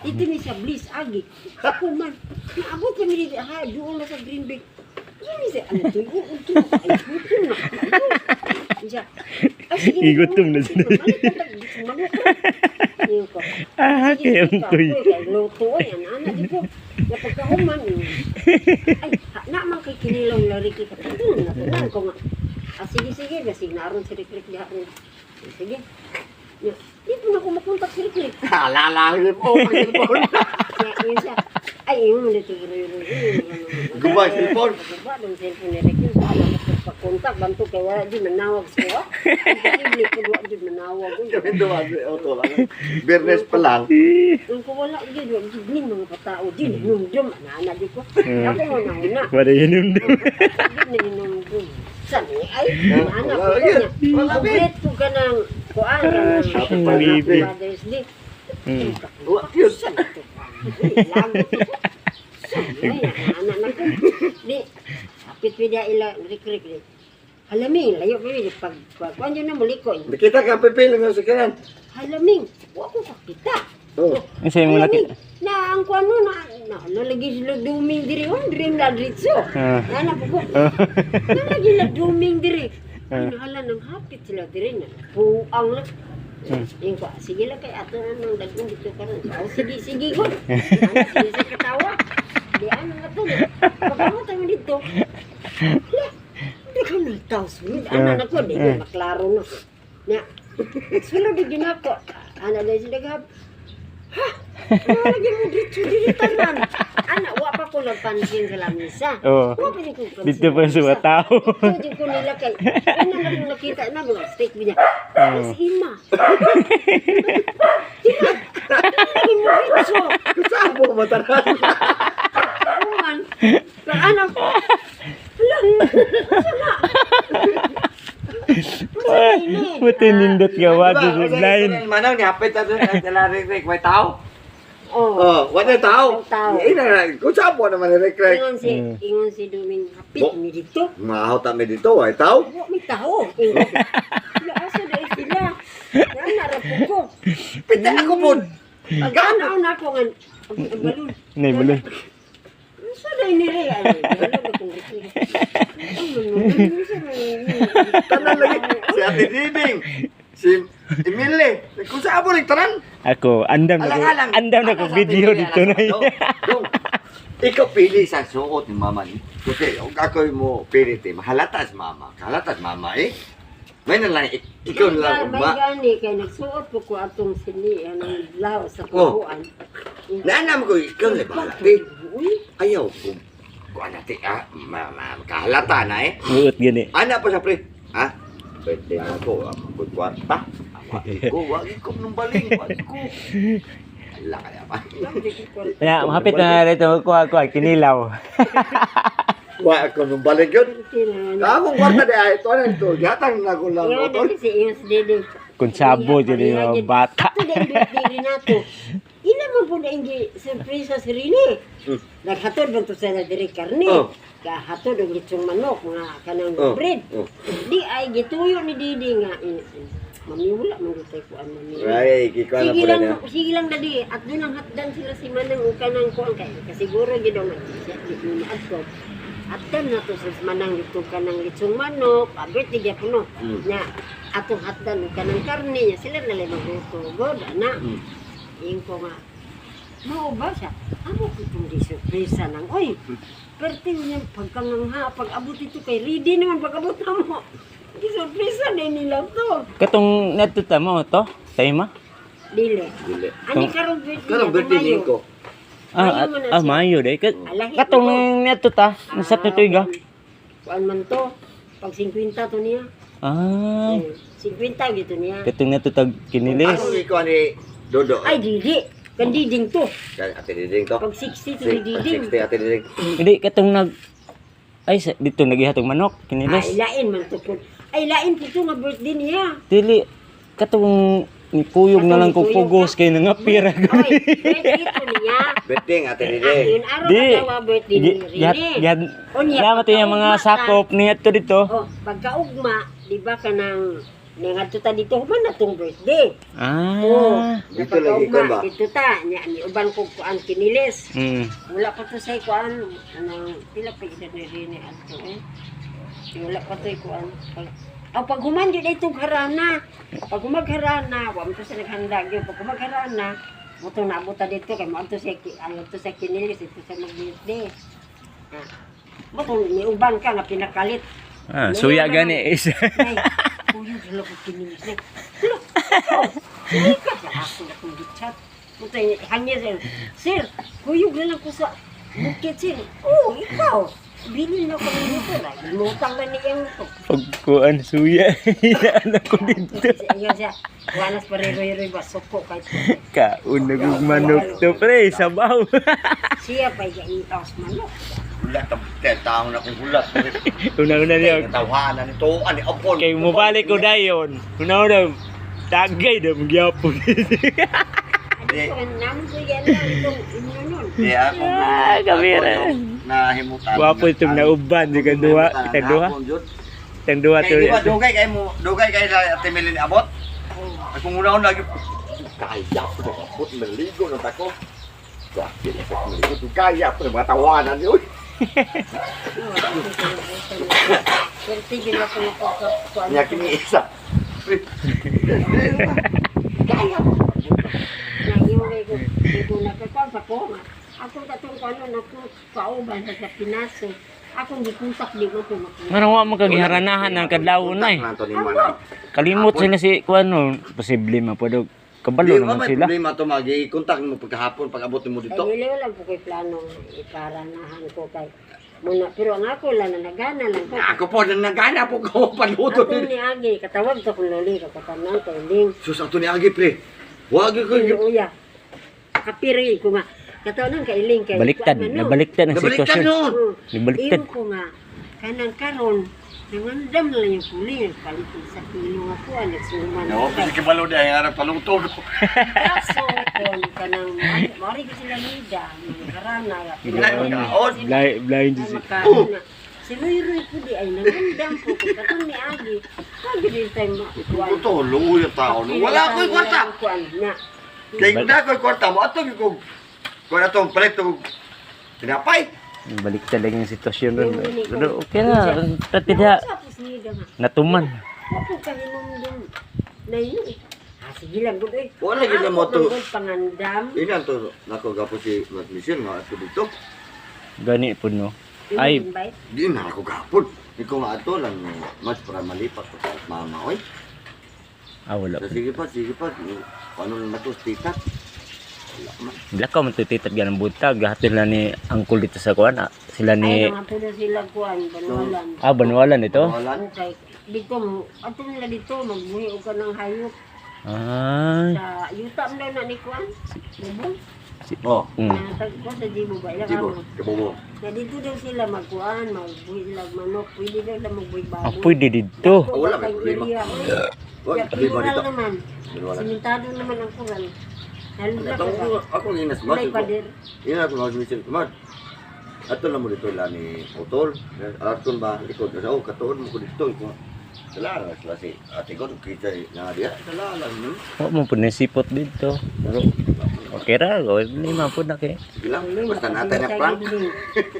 Ito ni siya, bliss, agi. Ako man, naabot kami dito, doon na sa Green Bay. Ini siya, ano to, ito na, siya. Igutom na sila. Kaya koy. Luto yan, anak di ko. Napagkahuman. Ay, naman kay kinilaw lariki ka. Natunan ko nga. Sige, basig naroon si Rikrik diha. Sige. Di po na ko makontak si Rikrik. Lalangin po, cellphone. Yun siya. Ay, yun mo dito. Gubay, cellphone. Gubay, yung cellphone ni Rikrik. Pagkontak, banto kay wala di manawag siya. Imposible ko wala di manawag. Kami dumaan sa auto lang. Bernes pa lang. Yung ko wala di din mga katao di numdum ana di ko. Ako mo na una. Wala yun yung Di na numdum. Sani ay ana ko niya. Complete ko kanang kuan kanang Bibi. Father's Day. What yun? Lagot ko. Sani ana na ko. Di apit pida ila Rikrik di. Halaming layo pa pag kuan yun na muliko. Nakita ka pipili ng sakayan. Halaming wa ko kakita. Oh. Ang sa'yo mo laki. Na ang kuano na nalagi sila duming diri dream na dritso. Nana po ko. Nalagi na duming diri. Hala nang hapit sila diri na. Buang lang. Yung ko, sige lang kay ato nang dagong dito karon. Sige ko. Sige sa katawa. Di ano nga to. Pagkamot tayo dito. Hindi ka nagtaw sunod. Ana na ko, di ko maklaro no. Na, sulod din ako. Ana na sila gab. Ha? Lagi mo dito tanan. Ana, wa pa ko nagpansin sa lamisa. Oo. Dito pa sa tao. Dito ko nila kay. Ano na nakita na ba? Steak niya. Mas ima. Lagi mo dito. Saan mo mataran? Kuman. Ano? Hala. Sana. Buti nindot gawa doon line. Manang niapit na doon sa Rikrik. May tao? Oh. Oh, wala tao. May tao. Kung saan po naman ni Rikrik? Ingon si Duming hapit mi dito. Mahaw kami dito, ay tao? Wa may tao. Wala asa dai sila. Nana ra po ko. Pita ako po. Agana na ko ngan balon. Nay balon. Sa dai ni re ay. Wala ko rikli. Tanan lagi. Si Ate Diding. Si Emily. Kung saan po nagtanan? Ako, andam na ko video dito na yun. Ikaw pili sa suot ni mama ni. Kasi ako mo pili ti mahalata si mama. Kahalata si mama eh. May na lang ikaw lang May ba. gani kay nagsuot ko atong sini anong law sa kuan. Naanam ko ikaw na balati. Ayaw ko. Kuan natin kahalata na eh. Buot gani. Ana pa sa pre. Ha? Pwede ako ang kwarta. Wag ko nung baling. Wag ko. Ala kaya pa. Kaya mahapit na rito kuha kinilaw. Wag ko nung baling yun. Kamong kwarta di ay ito na ito. Gatang na ko lang. Yo dali si Iyos Dede. Kung sabo dyan yung bata. Ito din birthday nato. Ina mo po na hindi surprise sa Rini. Naghatod ba ito sa diri karne? Kahatod ang gitsong manok, mga kanang bread. Di ay gituyo ni Didi nga. Mami wala man dito ko ang mami. Ay, kiko na pala niya. Sige lang dali. At doon ang hatdan sila si Manang o kanang kuang kay. Kasiguro gidong siya di mo ato. Hatdan na to sa Manang dito kanang gitsong manok. Abet di gyapon no. Nya atong hatdan o kanang karne niya sila na lang magluto. God ana. Yung ko nga, mao ba siya? Amo ko itong di surpresa nang, oy, perte niya pagkangangha, pag-abot ito kay ready naman pag-abot na mo. Di surpresa na nila to. Katong natuta mo to? Tayo ma? Dili. Ani karong birthday niya ko. Mayo day. Katong natuta, nasa tutoy ga? Kuan man to, pag 50 to niya. 50 gito niya. Katong natuta kinilis. Ano ikaw ni Dodo? Ay, dili. Kan diding to. Ate Diding to? Pag 60 to ni diding. 60 Ate Diding. Hindi, katong dito nagihatong manok, Ay, kinilis. lain man to po. Ay, lain po to nga birthday niya. Dili, katong puyog na lang ko pugos kay nangapira. Ay, birthday to niya. Birthday Ate Diding. Yun, araw Di. ka daw birthday ni Rene. Dapat yung mga sakop niya to dito. Oh, pagkaugma, di ba ka nang Ningadto ta dito human na tong birthday. Ah. Dito lagi ko ba? Dito ta, nya ni uban ko kuan kinilis. Mm. Wala pa to say kuan anang pila pa gid ni rini adto eh. Wala pa to kuan. Pag human gyud itong harana. Pag humagharana, wa mo to sa naghanda gyud. Pag humagharana, moto na buta dito kay mo to sa kinilis ito sa mag-birthday. Moto ni uban ka nga pinakalit. Ah, suya gani is. Ay, kuya dilo ko kinilis na. Sige ka ako na kung gitchat. Moto hangya sir, kuyog na lang ko sa bukit sir. Oh, ikaw. Bilin na ko nito na. Lumutang na niyang ito. Pagkuan suya. Inaanak ko dito. Iya siya. Wanas pare-roy-roy ba? Suko kahit Kaun na kong manok to pre, sabaw. siya pa ikas manok. Hulat, taong na kong hulat. Una-una niya. Tawanan ito, ani, apol. Kay mo balik ko dayon. Una-una, tagay na magyapon. Ano ko, namin ko yan lang itong inyo nun. Di ako. Ah, kamera. Nahimutan. Wapo itong nauban. Itang duha. Itang duha. Itang duha to. Kaya di ba, dugay kayo sa Ate Melin abot? Kung una lagi, kaya po na abot, maligo na tako. Bakit na sa maligo, kaya po na mga tawanan yun. Pero tigil ako na po. Kaya kiniisa. Kaya po. Naiway ko. Ito nagkakon sa koma. Ako katong kano na po kauban sa Pinaso. Akong gikuntak di ko ito. Marang wa makagiharanahan ng kadlaw na eh. Kalimot sila si kuano, posible mapodog. Kabalo naman sila. Di ba may problema ito, mag-i-contact mo pagkahapon, pag-abot mo dito. Ay, nila lang po ko'y planong ikaranahan ko kay muna. Pero ang ako lang na nagana lang ko. Ako po, nagana po ko paluto. Ako ni Agi, katawag to kung loli, kapatanan ko, Ling. Sus, ato ni Agi, pre. Wag ko yung... Uya. Kapiri ko nga. Katawanan kay Ling kay. Baliktad, nabaliktad ang Nabaliktad sitwasyon. nun. Nabaliktad. Iyo ko nga. Kanang karon, nangandam lang yung puli. Palit sa kilo nga po, nagsuman. No, kasi kibalo na yung harap paluto. Kaso, kung kanang, mari ko sila nida, mga karana. Blind si. Si Roy po di ay nangandam po ko. Katong ni Agi. Kaya din tayo makukuha. Ito, luya tao. Wala ko'y kwarta. Kaya na ko'y kwarta mo. Ato ko. Kung na itong palit itong pinapay. Baliktad lang yung sitwasyon ron. Pero okay na. Tatidya. Natuman. Ako kahinom din. Na yun eh. Sige lang, good eh. Wala gila mo to. Ako pangandam. Ini ang to. Nako gapo si Mat Mission. Nga ato dito. Gani po no. Ay. Di na ako gapon. Di ko nga ato lang. Mas para malipat ko sa mama. Oy. Wala po. Sige pa. Paano lang na to? Titat. Lakaw man tutitat ganang buntag. Gahatin lang ni Angkol dito sa kuan. Sila Ay, ni... mga puno sila kuhan, banwalan. Banwalan ito? Wala. Okay. Dito, ato nila dito, magbuhi o ka ng hayop. Ay. Sa yuta mo daw na ni kuhan. Bubong. Oh. Natagpo sa Jibo ba? Ilang Jibo. ano? Kabobo. Na dito daw sila magkuhan, magbuhi sila manok. Pwede daw sila magbuhi baboy. Pwede dito. Wala may problema. Wag, di ba dito? naman. Wala. Simentado naman ang kuhan. Nalula ko Ako ba? inas Kulay mas. pader. Ina ako Mas Mission. Kumad. Ato lang mo dito lang ni Otol. Aton ba likod na katuon mo ko dito ko. Sala sala si ate ko kita na dia. Sala lang mo. Wa mo po nasipot dito. Pero okay ra. Hindi man po na kay. Sige lang. Basta natin na prank.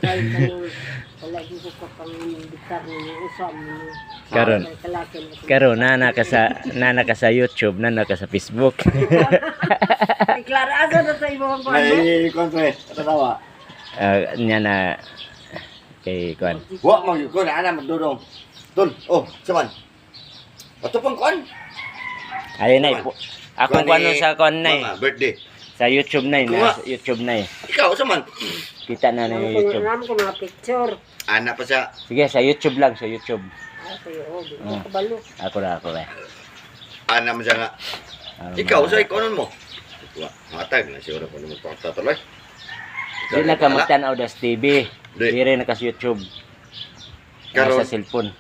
Kahit kanang wala din ko kapang bitar niya usam niya. Karon. Karon nana ka sa YouTube, nana ka sa Facebook. Klara asa na sa ibang kuhan mo? Ay, kontre. Ato tawa. Nya na kay kuan. Wa mo ko na ana magdudong. Tol, oh, saman. Ato pang kuan. Ayun na po. Akong kuan sa kuan na Mama, birthday. sa YouTube na Kuha. YouTube na Ikaw saman. Kita na na YouTube. Alam ko mga picture. Ana pa siya. Sige sa YouTube lang sa YouTube. Ay, kayo, di ko kabalo. Ako ra. Ana mo siya nga. Ikaw sa ikonon mo. Wa, matag na siguro ko mo pakta tuloy. Di na ka magtanaw das TV. Di. Dire na ka sa YouTube. Karon. Sa cellphone.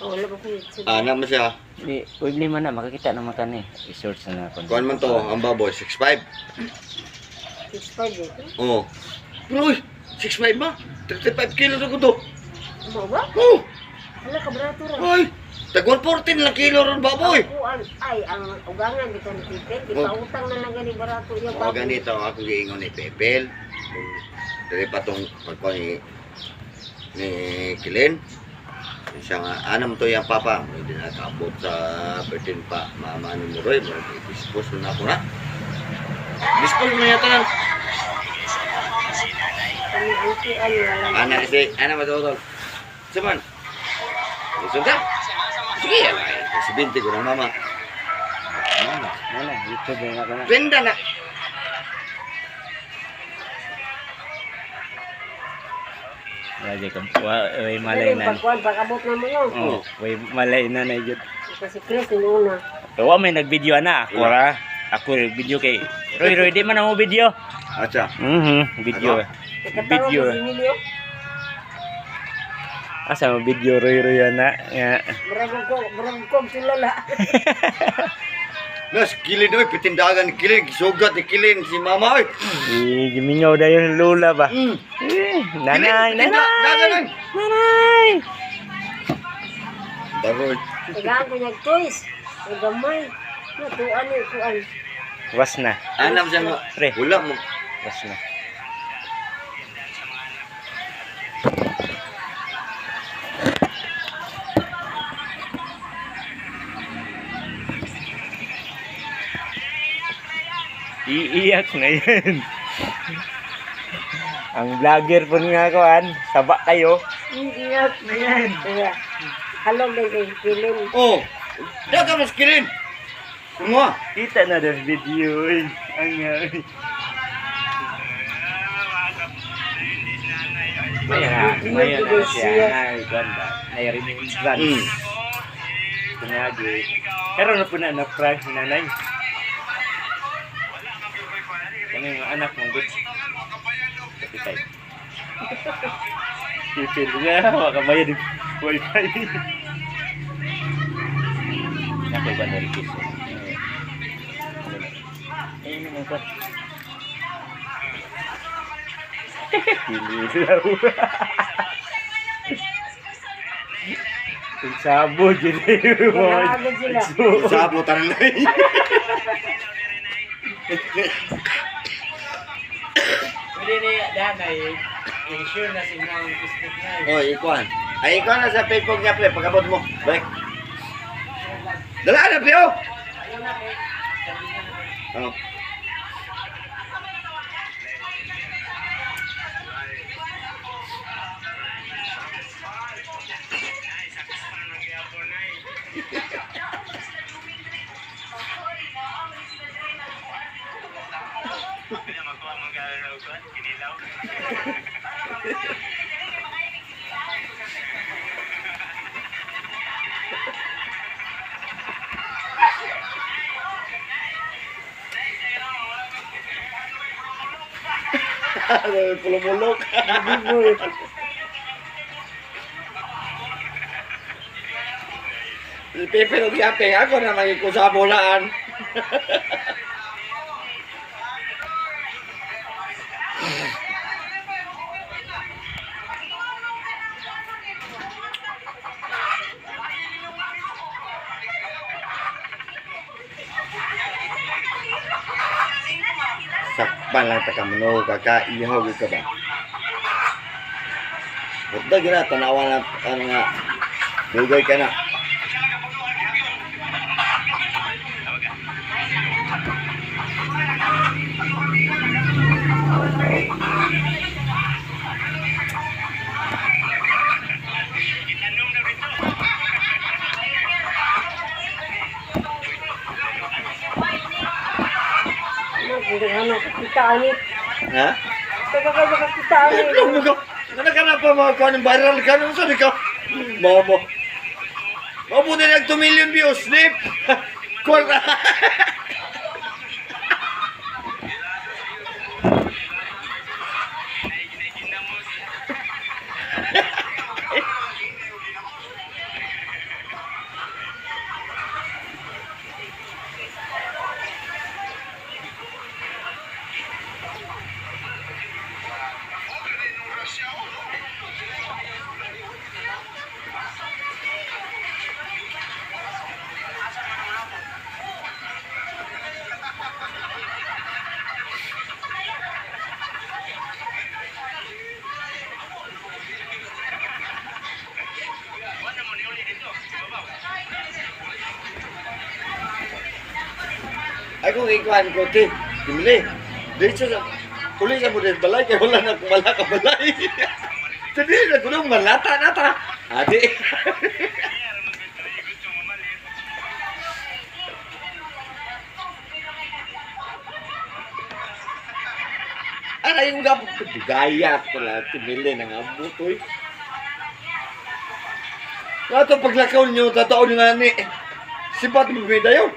Oh, wala ba ko yun? Ana mo siya. Di, pwede man na makakita naman ka ni. I-search na ako. Kuan man to, ang baboy 6'5". 6'5 ito? Oh. Pero uy, 6'5 ba? 35 kilo na ko to. Ano ba? Oh, Wala ka brato ra. ay. Tag 114 lang kilo ron baboy. Ay, ang ugangan dito ni Pipel, ipautang na lang gani barato yung O ganito ako giingon ni Pepel. Dili pa tong pagkuha ni Kilin. Siya nga, anam to yung papa. Hindi na nakabot sa pertin pa. Mama ni Muroy. Dispose na ako na. Dispose na yata lang. Ana kasi, ana matutol. Saman. Gusto ka? Sige, alay. Kasi binti ko ng mama. Mana, YouTube na ako na. Benda na. Lagi ka, way malay na. Pagkuhan, pagabot na mo yun. Oh, way malay na na yun. Kasi Chris, yung una. Kawa may nag-video na, ako ra. Ako video kay Roy, di man mo video. Acha. Video. Ikatawag Video. mo si Emilio. Asa mo video Roy na. Nga. Barang ko, silala. Nas, Kilin oy, pitindagan ni Kilin. Gisugat ni Kilin si mama oy. Gimingaw na yung lula ba? Mm. Nanay, Kilin, nanay. pitindagan, Nanay. Baroy. Tagaan ko niya toys. Ay gamay. Natuan ni kuan. Was na. Anam siya mo. Pre. Wala mo. Was na. Iiyak na yan. Ang vlogger po nga kuan, saba kayo. Iiyak na yan. Kaya, halong na kay Kilin. Oh. Daga mas Kilin. Semua. Kita na the video. Ang Maya na siya na ganda. Nayari ni Grant. Kunyagi. Pero na po na na-prank si nanay. Kami yung anak mong good. Kapitay. Kipil nga, makabayad yung wifi. Nakoy ba na-request? Ayun naman ko. Pililaw. Kung sabo, dyan Wala agad sila. Sabo tanang na. Pwede niya danay, i-share na si Nang Facebook na. Oh, ikuan. Ay, ikaw na sa Facebook niya, pre. Pagkabot mo. Balik. Dala na, pre, oh! Oh. Pulumulok. Pepe nung yapeng ako na maging bolaan. Sakpan lang ta kamano kakaihaw ka ba? Ito gina tanawa na ano nga. Dugay ka na. Ano, kita anit. Ha? Taga kita anit. Ano ka? Ano ka na pa mga kuha ng viral ka? Ano saan ikaw? Mamo. Mabuti nag 2 million views. Snip! Kuha ka. Ay kung ikuan ko, Timili. Diretso sa, uli sa mo din balay, kaya wala na kumala ka balay. Jadi, nagulong malata na ta. Adi. Ano yung gapot? Gaya pala, Timili ng abutoy. Ito paglakaw niyo, tataon nyo nga ni. Sipat mo bida yun.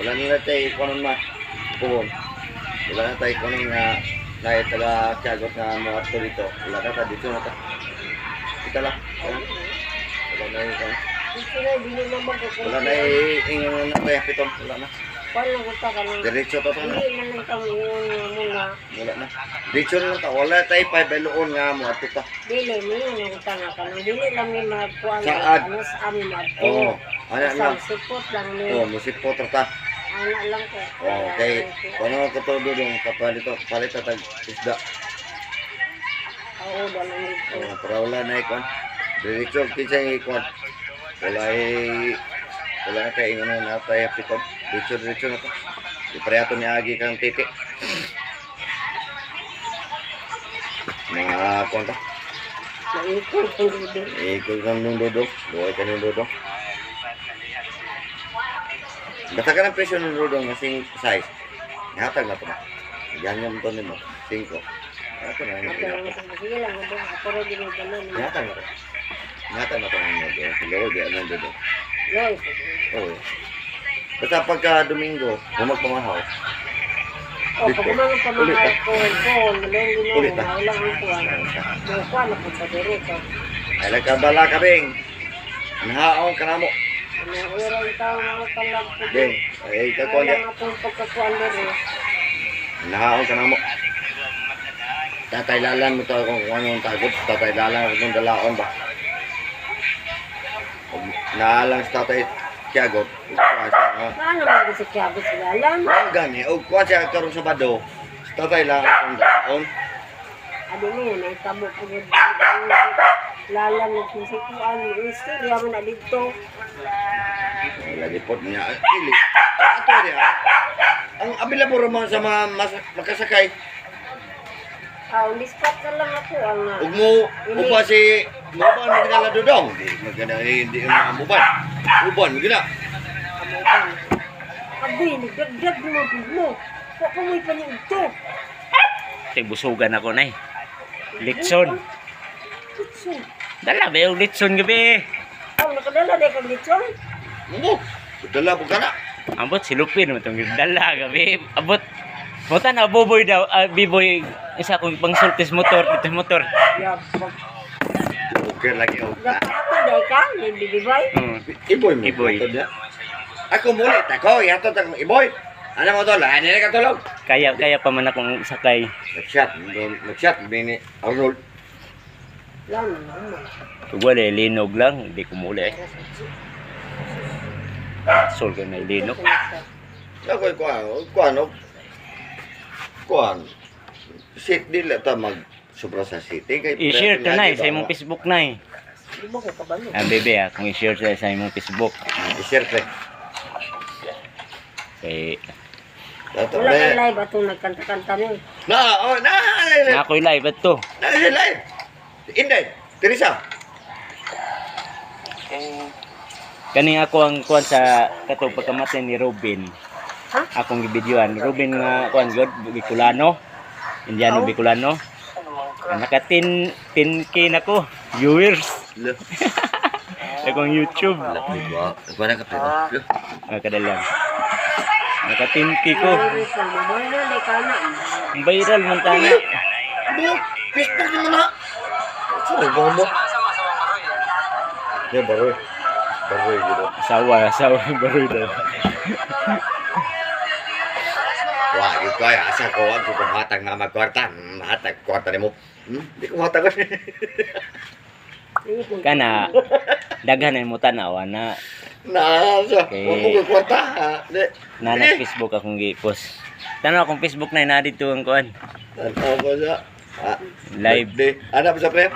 Wala nila tayo ikonon ma. Puhon. Wala na tayo ikonon nga na taga Tiagot nga mga ato dito. Wala na ta dito na ta. Kita lang. Wala na yung Dito na, hindi na magkukuha. wala na yung ingon na tayo pitong. Wala na. Paano ko ta ka nang... Diretso to na. Hindi na lang kami yun muna. Wala na. Diretso na lang ta. Wala tayo pa beloon nga mo ato ta. Dili, may yun ang utang ka nang. Dili lang may magkuha. Saad. Ano sa amin magkuha. Oo. Ano lang. Support lang ni. Oo, musipot ta. Ano lang ko. Okay. Kung ko to dudong palit tag isda. Oo, dalang dito. Oh, para wala na ikon. Diretso kinsa yung ikon. Wala na tayo ingon na tayo pitong. Diretso na to. Di parehato ni Agi kang titi. Mga konta. Maikot ang dudong. Ikot kang nung dudong. Buhay ka nung dudong. Basta ka ng presyo ng dudong kasing size. Ihatag na to ba? Ganyan mo to nimo. 5. Ito na yung ihatag. Sige lang, dudong. Ako rin ginagalan. Ihatag na to. Ihatag na to ng dudong. Siguro di ang dudong. Yoy. Oo. Basta pagka Domingo, pamahaw. O, pag mga pamahal ko, malong Ulit ginagawa, na. wala ang kuha. Kuha na po sa dirito. Ay nagkabala ka, Bing. Anhaong ka na mo. Naurang tao mga kalag po. Bing, ay kakuha Wala niya. nga pong pagkakuan dito. Anhaong ka na mo. Tatay lalan mo to kung anong tagot. Tatay lalan mo itong dalaon ba. Naalang sa tatay Tiagot. Paano mga gusto siya? Gusto sila lang. Gani, o kuha siya karon sa bado. Sa tatay lang itong dalaon. Adi mo yun, ay tabo po yun. Lalan ng kisikuan. Istorya mo na dito. Lagi po niya. Kili. Ato niya. Ang abila po naman sa mga makasakay. Lispat na lang ako ang... Huwag mo, upa si Muban, magkala dodong. Hindi yung Muban. Muban, magkala. Amukan. Agoy, nagdagdag naman po mo. Papamoy pa niya ito. Busugan ako na Litson. Litson. Dala ba yung litson gabi? Nakadala na kang litson? Mo, dala po ka na. Ambot si Lupin mo itong dala gabi. Abot. Muta na boboy daw. Biboy. Isa kong pangsultis motor. Ito motor. Yabag. Okay lagi o. Nakato dahi ka? Nibibibay? Iboy mo. Iboy. Hatod niya. Ako muli, tako, ihatod ako Iboy. Ano mo to? Lahan nila katulog. Kaya pa man akong sakay. Nag-shot, bini, Arnold. Lang naman. Kung wala linog lang. Hindi ko muli Sol ko na linog. Ako, kuan. Sit nila ta mag sobra sa city. I-share ka na sa imong Facebook na Di mo ko kabalo. bebe kung i-share sa imong Facebook. I-share ka. Kay Dato Wala kang na. live atong nagkanta-kanta niyo. na ako'y live at to. Live. Inday, Teresa. Kani ako ang kuan sa katong pagkamatay ni Robin. Ha? Akong gibidyoan. Robin nga kuan god Bicolano. Indiano Oh. Bicolano. Naka 10k na ko viewers. Akong YouTube. Kuan ka pa. Kadalang. Naka 10k ko. Iris lang. Mabuhay na, di ka na. Viral man tana. Bo, Facebook mo na. Sino ba mo? Ya baroy. Baroy gitu. Sawa baroy daw. Wah, ikaw ay asa ko ang kukumatang na magkwarta. Hatag kwarta nimo. Di ko matag. Kana daghan mo tanaw na Nasa, Okay. mo kwarta. Di. na Facebook akong gi-post. Tanaw akong Facebook na na dito ang kuan. Ano ba siya? Live. Birthday. Ano ba siya, pre?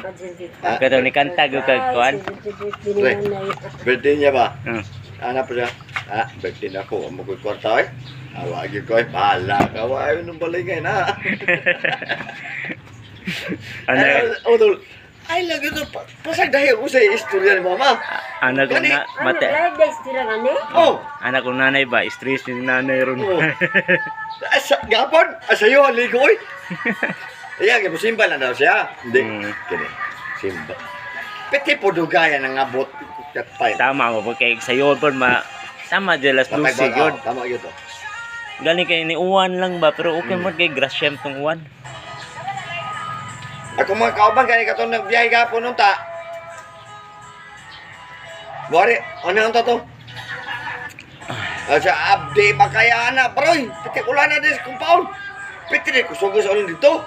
Kato ni kanta go kag kuan. Birthday niya ba? Hmm. Ano pa siya? Birthday na ko. Mo ko kwarta eh. Awagi ko eh. Bahala ka. Ayaw nung balingay na. Ano Utol. Ay, lagi ito. Pasag dahil ko sa istorya ni mama. anak ko na mate. Live days tira gani. Oh! Anak ko nanay ba stress ni nanay ron. Oh. Gapon! Asayo, aligo eh. Ayan, simba na daw siya. Hindi. Kini. Simba. Piti po dugayan ang abot. Katpay. Tama mo pag kay sayon pon ma tama jelas Patay lusi ba? gyud. Tama yun to. Galing kay ni uwan lang ba pero okay mo kay grasyem tong uwan. Ako mga kauban, gani ka itong nagbiyahe gapon nung ta. Bari, ano ang to? Sa abdi ba kaya na, baroy? Piti ulan na din sa compound. Piti rin, kusog sa ulan dito.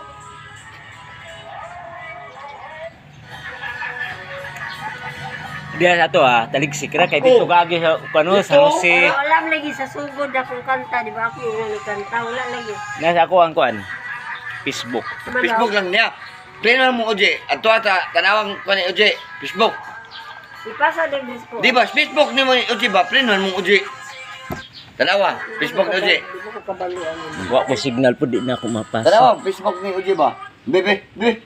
Diya sa to taligsik ra kay dito kagi sa kano sa Dito? Jose. Alam lagi sa sugod akong kanta, di ba ako yung nagkanta, wala lagi. Nasa ako ang kuan. Facebook. Facebook lang niya. Plano mo, Oje. Ato ata, tanawang ko ni Oje. Facebook. Ipasa din this ko. Di ba, Facebook ni mo ni Oje ba? Plano mo, Oje. Tanawa, Facebook ni Oje. Di ko kabaluan mo. Wa ko signal po di na ako mapasa. Tanawa, Facebook ni Oje ba? Bebe, bebe.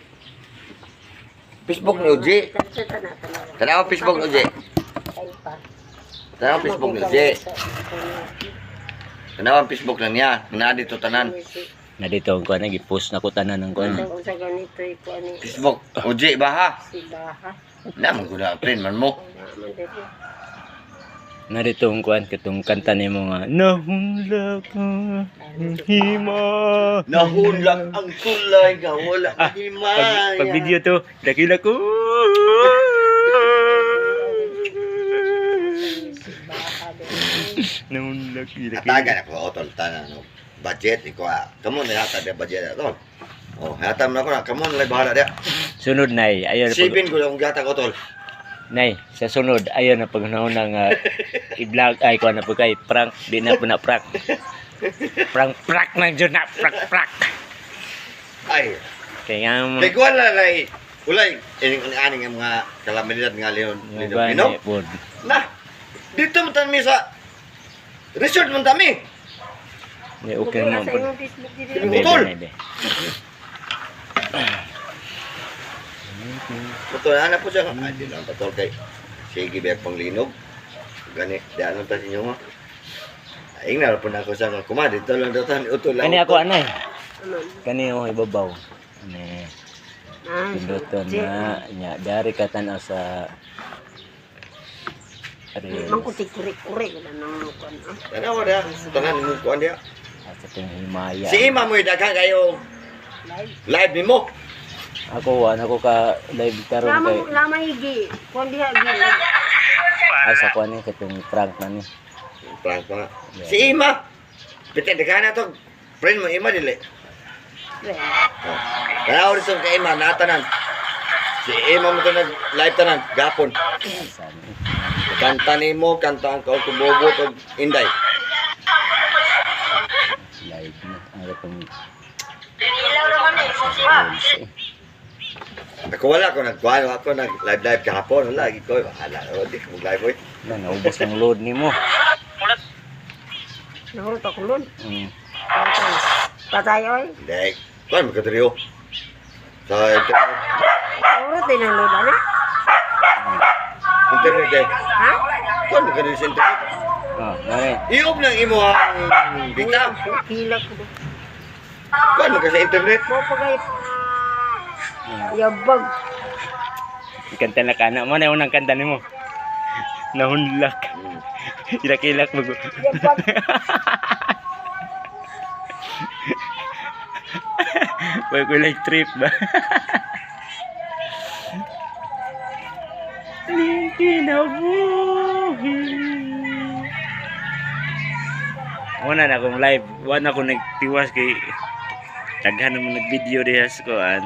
Facebook ni Oje. Tanawa, Facebook ni Oje. Tanawa, Facebook ni Oje. Tanawa, Facebook lang niya. Muna dito tanan. Na dito ang kuan gi-post na ko tanan ng kuan. Kung sa ganito, iko ani, Facebook, Oje ba ha? si Baha. Naman ko na, friend man mo. Naman dito. Na dito ang kuan katong kanta ni mo nga nahunla ka hima. Nahulak ang tulay nga wala himay. Pag video to, dakila ko. Si Baha din. Nahunla kila. Atagan ako, otol, tanan, no. Budget, ikaw Kamu na yata na budget atol. Oh, hatam na ko na. Kamu na bahala dia. Sunod nay, ayon na pag Sipin ko lang gata ko, otol. nay, sa sunod ayon na pag nauna nga i-vlog ay kuan na pag kay prank, di na po na prank. Prank na jud na prank. Ay, Kaya nga kay ko wala lay. Ulay, aning ang mga kalamidad nga leon. mga Pino. pod. Na, dito mo tami sa resort mo tami. Ni okay mo. Sa imong Facebook dito. Sige. Utol. Betul, anak po siya. Di lang patol kay. Sige, biyak pang linog. Gani, di anong ta sinyo mo. Ay, nga po na ako sa kuma. Dito lang dito. Utol lang. Kani ako anay. Aman. Kani ako ibabaw. Ani Ah, pinduton na nya dari ka tan sa Reels. mangkutik-kurik-kurik wala nang kuan. Tanawa dia. Tanan mo kuan dia. Sa ting himaya. Si Ima mo daghang kayo Live. live nimo. Ako ako ka live karon kay Lamay gi. Kuan diha gi. ay sa kuan ni katong prank na ni. Prank pa. Si Ima. Piti daghang na to. Friend mo Ima dili. Oh. Tanawa dito kay Ima natanan. Si Ima mo to nag live tanan gapon. Sani. Kanta nimo, kanta ang kau kubobot og inday. Live na ang katong Ako wala ko nagkuhan, ako nag live kahapon, wala lagi ko, wala di ko live oy. na naubos ang load nimo. Nahulog ako lun. Mm. Patay oy. Dek, kuan mo kadriyo. Sa internet, Nahulog din ang lun ana. internet eh. Ha? Kuan mo kadriyo sa internet. Nani. Iob nang imo ang bita. Kila ko. Kuan mo ka sa internet. Mo pagay. Yabag. Kanta na kana mo na unang kanta nimo. Nahunlak. Kilak-kilak mo. Yabag. Wala ko like trip ba? Kinabuhi. Wala na akong live. Wala ako nagtiwas kay daghan naman nag-video diha sa kuan.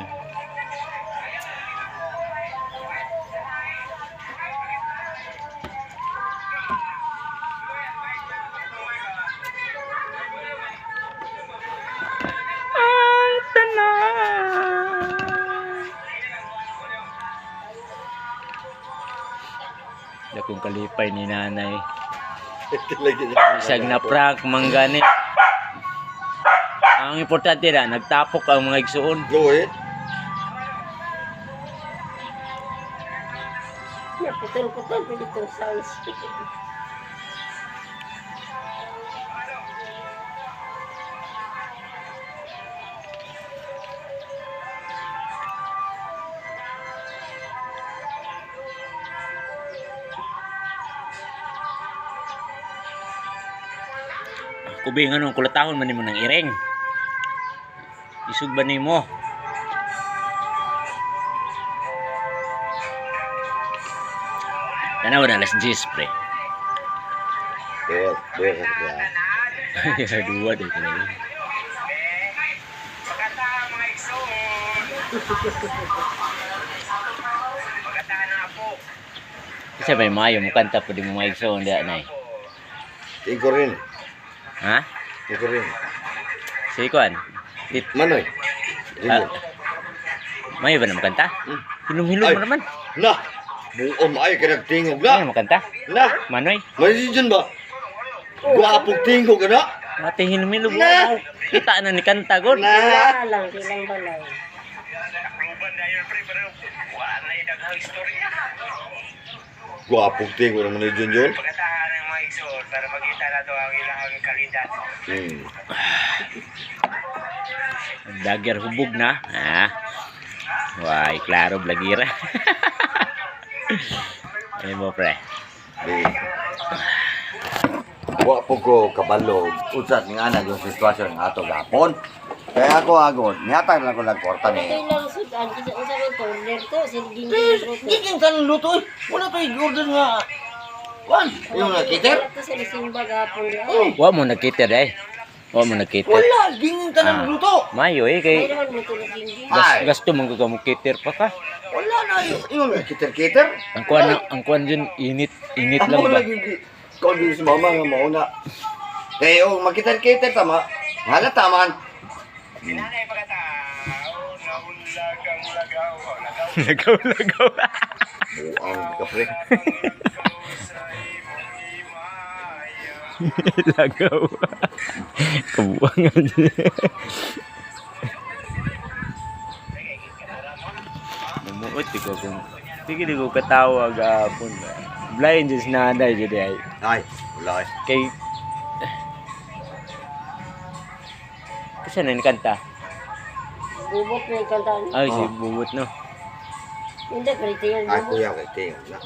Ang tanan. Dakong kalipay ni nanay. Isag na prank manggani. Ang importante na nagtapok ang mga igsuon. Go eh. Ya, putol-putol, pwede itong sounds. Kubing anong kulatahon man nimo ng iring. Isug ba nimo? Tanaw na alas 10 pre. Dua. Ya dua deh ko na. Kasi may mayo mo kanta pwede mo maigsoon diya nay. Iko rin. Ha? Iko rin. Si Kuan. Manoy. Mayo ba na makanta? Hmm. Hilom-hilom mo naman. Nah. Buom ay ka nagtingog Mayo na. makanta? Nah. Manoy. May dyan ba? Guwapong tingog ka na. Ate hilom-hilom mo. Na. Kita na ni kanta god. Nah. Wala lang, silang balay. Guwapong tingog naman ni Junjun. Pagkatahan ng mga igsoon para makita na ito ang ilang kalidad. Dagger hubog na. Ha? Why, klaro blagira. Ano mo pre? Guwapong ko kabalo. Usat nga na yung sitwasyon ng ato gapon. Kaya ako agod. Niyata na ko nagkorta Ito ni. lang sudan, isa ng corner to, silging gilid to. Giging ka ng luto eh. Wala to i-order nga. Wan, yung nakiter? Ito sa simba gapon di. Wa mo nakiter eh. Wa mo nakiter. Wala, gingin ka ng luto. Mayo eh May kay naman mo tulog hindi. Ay. gasto mo ka mo kiter pa ka. Wala na yung nakiter-kiter. Ang kuan dyan init lang Ano ba? lagi ko di si mama nga mauna. Eh, oh, makiter-kiter tama. Halata man. Sinanay pagkataon, nahunlag ang lagaw. Lagaw. Buang kapre. Lagaw. Kabuangan. Namuot ko kung sige di ko katawa gapon. Blind is nanay jadi ay. Ay, wala eh. Kay kasi na ni kanta. Bubot na yung kantaan. Ay si Oh. bubot no. Hindi, pwede yan. Ay, Bubot. kuya kay tingog na.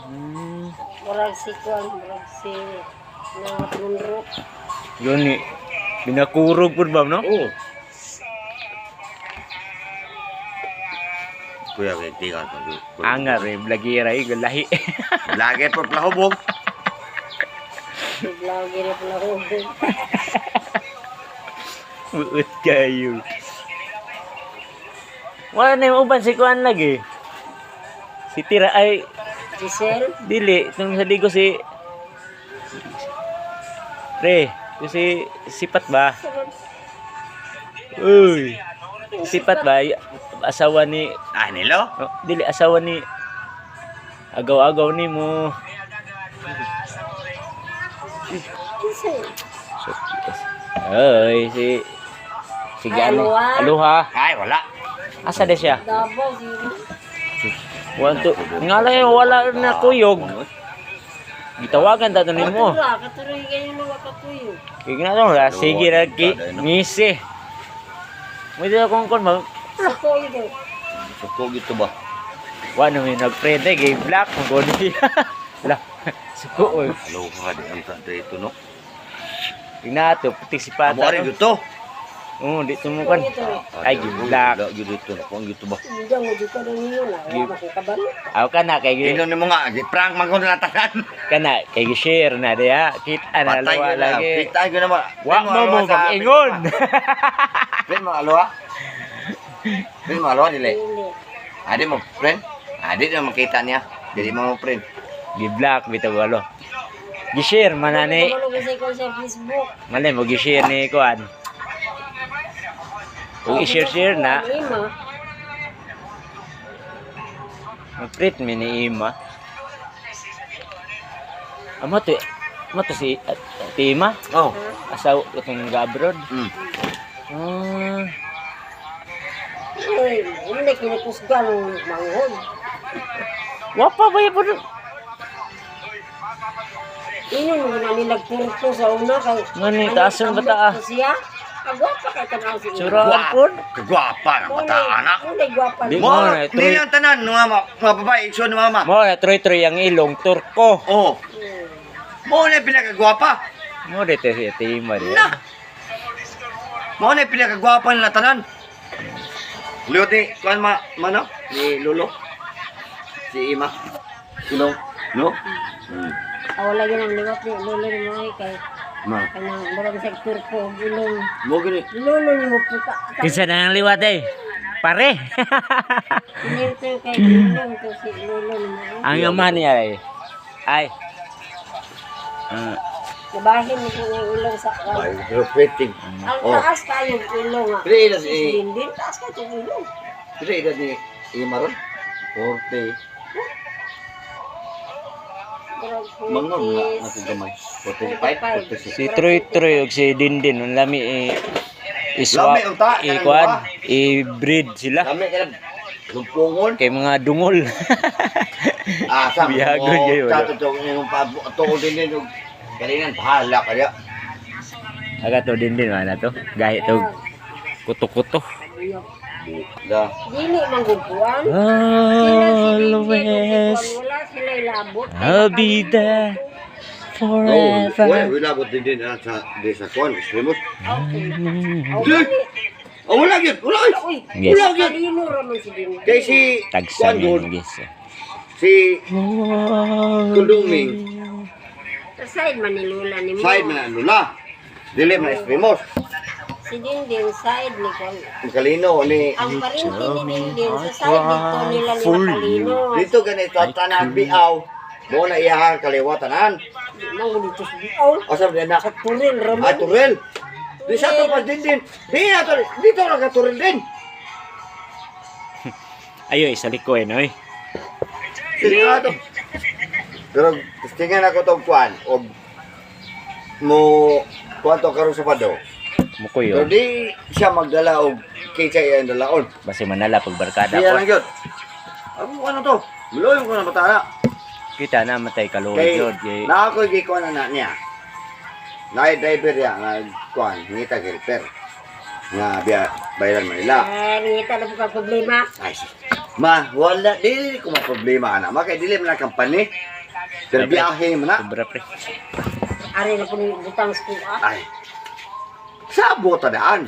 Murag si Kwan, murag si Nangapunro. Yun ni binakurog pud ba no? Oo. Kuya kay tingog. Angar eh blagira eh galahi. Lagi po plahubog. Lagi na pala hubog. Buot kayo. Wala na yung uban si Kuan lagi. Si Tira ay Giselle, dili nung sa ligo si Pre, yung si Sipat ba? Uy. Sipat ba? Asawa ni Ah, nilo? oh, dili asawa ni agaw-agaw ni mo. Giselle. Ay, si Gano. Aloha. Aloha. Ay, wala. Asa de siya? Davao, sino? Wanto, ngala wala na kuyog. Gitawagan tato nimo. Katuloy kayo na wakapuyo. Kaya na ra sige ra ki ngisi. Mo dito kon mag Sa ko ito. Suko gitu ba? wa na may nagprende gay black mo goni. La. Suko oy. Aloha di ang tanda ito, no? Tingnan to putik si Amo pata. ari dito. Oh, di tumukan. Ay, giblak. Wala gyud dito. Kung gitu ba? Hindi mo dito na niyo na. Wala makikabalo. Aw kana kay Ino nimo nga, prank man ko na tanan. kana kay share na diya. Kita na Patay lawa gyud na. lagi. Pitay gyud na ba? Wa mo mag-ingon. Friend mo alwa. Friend mo alwa dili. Hindi. Adi mo friend. Adi na makita niya. Dili mo friend. Giblak bitaw walo. Gi-share manani. Ano kasi ko sa Facebook? Mali mo gi-share ni kuan. Kung i-share na, Ima. mag-print mi ni Ima. Amo to si Tima. Oh. Asaw itong ga-abroad. Ah, Uy, hindi kinikusgan ng manghod. wapa ba yun po? Ino nung na nilagpurto sa una kay... Ngani, taason ba taa? Siya? Agwapa kay tanaw si Ino. Suraan po? Kagwapa na bata anak. Hindi gwapa Di niya. mo. Mo, na, ni ang tanan mga babae, iso ni mama. Mo na troy-troy ang ilong Turko. Oh. Mo na pinakagwapa. Mo dito si Tima di. Na. Mo na pinakagwapa nila tanan. Liot ni kuan mano ni Lolo. Si Ima. Ilong. No? Wala yun ang liwat ni Lolo ni Mga kay Ma. kanang barang sektor ko gulong. Mo gini. Lolo ni mo puta. Kinsa na ang liwat eh? Pare. Nito kay gulong to si Lolo ni Mga. Ang yaman niya ay. Ay. Nabahin mo ko yung ilong sa Ay, pero petting. Ang Oh. taas kayong ilong ah. Pero ina si Hindi, taas ka yung ilong. pero ina ni Ima ron. 40. Mangon na natin gamay. 45, 46. Si Troy-Troy ug si Dindin ang lami iswa Lami unta, ikuan i-breed sila Kami kaya lumpungon. kay mga dungol. Sa Biyagon mo. kayo, Sa wala. to yung tuod din yung kalingan bahala kaya. Aga to Dindin mana to. Gahi to kuto-kuto. Da. Dili manggupuan. Sila si Always wala sila ilabot. I'll be there Oh, forever. wala ko din sa desa kon, extremos. Okay. Wala gyud, wala. Uy, Yes. Wala gyud. talino raman si Dindin. Kay si Tagsan Kuan yan guys. si Kuduming, Sa side man ni Lula ni mo. side man ano na. Dili man extremos. Si Dindin side ni Kon. Ang kalino ni Ang parinti ni Dindin sa side dito nila ni Matalino. dito ganito tanan biaw. Mo na iyahang kaliwatanan. Nang dito sa biaw. Asa na Sa Turil raman. Ah, turel. Di sa to pas din. Di ato dito ra ka turel din. Ayo isa likoy noy. Sige ato. Pero tingnan ako tong kuan og mo kuanto karon sa pado. Mukoy Pero yo. di siya magdala og kitsa iyang dalaon. Basi manala pag barkada Diya ko. lang yun. Ano to? Muloy ko na batara. Kita na matay kaluoy Kay jud kay na ako gikuan na niya. Na driver ya nga kuan ngita helper. Nga biya bayaran Manila. Ngita na po ka problema. Ay, sus. Ma, wala dili ko ma problema ana. Makay dili man ang company. Pero biyahe mo na. sobra pre. Ari na po ni butang school ah. Ay. Sa bota daan.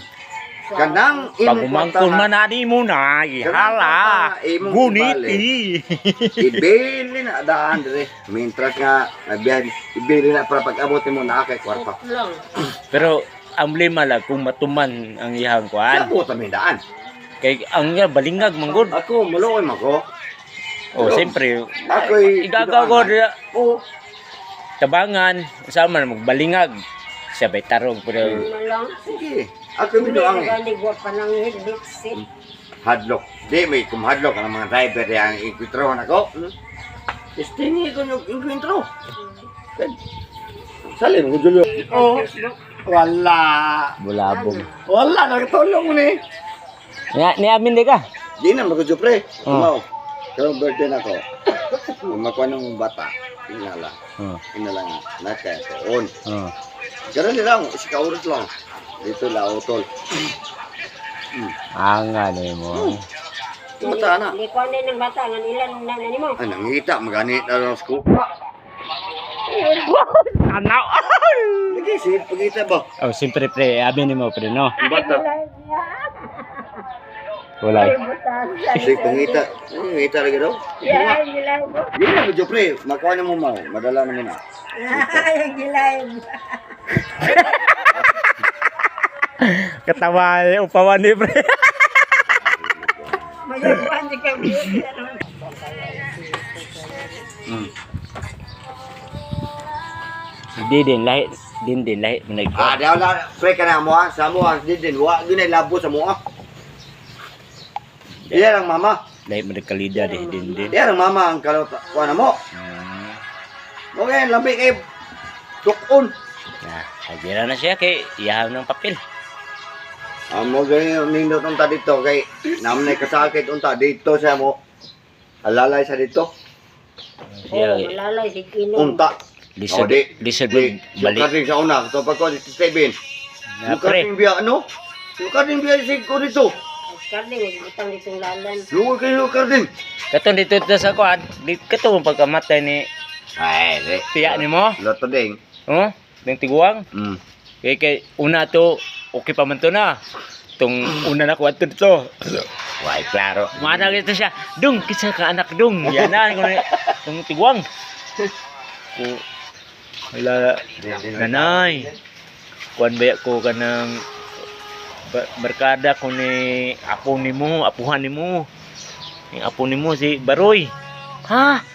Kanang Pag umangkon man ani mo na ihala. Imong Guniti. ibili na daan dire. Mintras nga nagbiyahe, ibili na para pag-abot mo na kay kwarta. Lang. Pero ang problema lang kung matuman ang ihang Sa kuan. bota mi daan. Kay ang nga balingag manggod. Ako maluoy mako. Oh, siyempre Ako'y igagaw ko diya. Oo. Tabangan sama na magbalingag. Sabay tarong pero Malang. Sige. Ako Hindi binuang na gani gwa pa ng headlit seat. hadlock. Di may kumhadlock ang mga driver yang ikwintrohan ako. Testingi ko yung ikwintro. Salim ko Julio. Oh. Wala. bulabong. Wala nakatulong ni. Ni amin di ka. Di na magudyo pre. Oh. Kumaw. Karong birthday na ko. Makuha ng bata. Inala. Oh. Inala nga. Naka. On. Oh. Ganun lang. Sikaurot lang. Dito la utol. Anga ni mo. Mata na. Di ko ng bata nga ilan na nimo. Ay, nangita. Maganit na lang sa scoop. tanaw. Lagi, sige, pagkita ba? Oh, siyempre pre, abi ni mo pre no. Bata. Wala. Sige, pangita. Pangita lagi daw. Yan, gilay mo. Hindi na, medyo pre. Makuha na mo mau. Madala na mo na. Yan, gilay mo. Katawa upawan ni pre. Mayaguan di ka beauty. Din lahi manag. Daw la. Pre ka na mo ha. Sa mo ha. Din. Wa, doon ay labo sa mo ha. Iya lang mama. Lahi manag kalida din. Iya lang mama ang kuha na mo. Okay, lambi kayo. Tukon. Nah, hajira na siya kay iyahaw ng papel. Amo ganyan nindot unta dito kay namnay kasakit unta dito sa mo. Alalay sa dito. Siya Oh, malalay si Kinong. Unta. lisod di. lisod Di. balik. Kading sa una. So pagko dito Steven. Na pre. Kading biya ano? Kading biya si ko dito. Karding, utang itong lalan. Luwa kayo kading. Katon dito sa kuan, di kato mong pagkamatay ni Ay, tiya ni mo. Loto ding. Oh, ding tiguang. Kay una to okay pa man to na. Tong una na kuan to dito. Why, klaro. Mana gitu siya. Dung, kisa ka anak dung. Yan na tong tiguang. Ko wala nanay. Kuan baya ko kanang barkada ko ni apo nimo, apuhan nimo. Yung apo nimo si Baroy. Ha?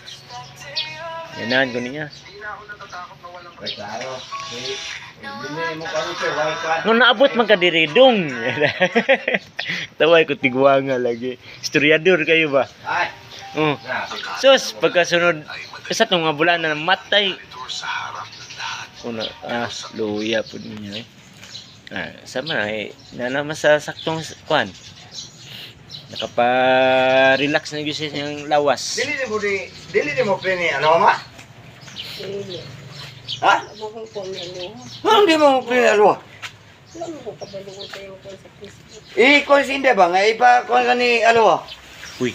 Yanan ko niya. Klaro. Dili mo kanu siya, why ka? Nung naabot man ka diri dong. Taway ko tiguanga lagi. Historiador kayo ba? Ay. Oh. Sus, pagkasunod sa tong nga bulan na matay. Una, luya po niya. Sama na naman sa saktong kwan. Nakapa-relax na gyud yung lawas. Dili mo pre ano ma? Dili. Ha? Ako ko niya. Hindi mo pre ano? Alam ko kabalungan tayo ko sa Facebook. Konsinde ba nga ipa kon kani ano? Uy.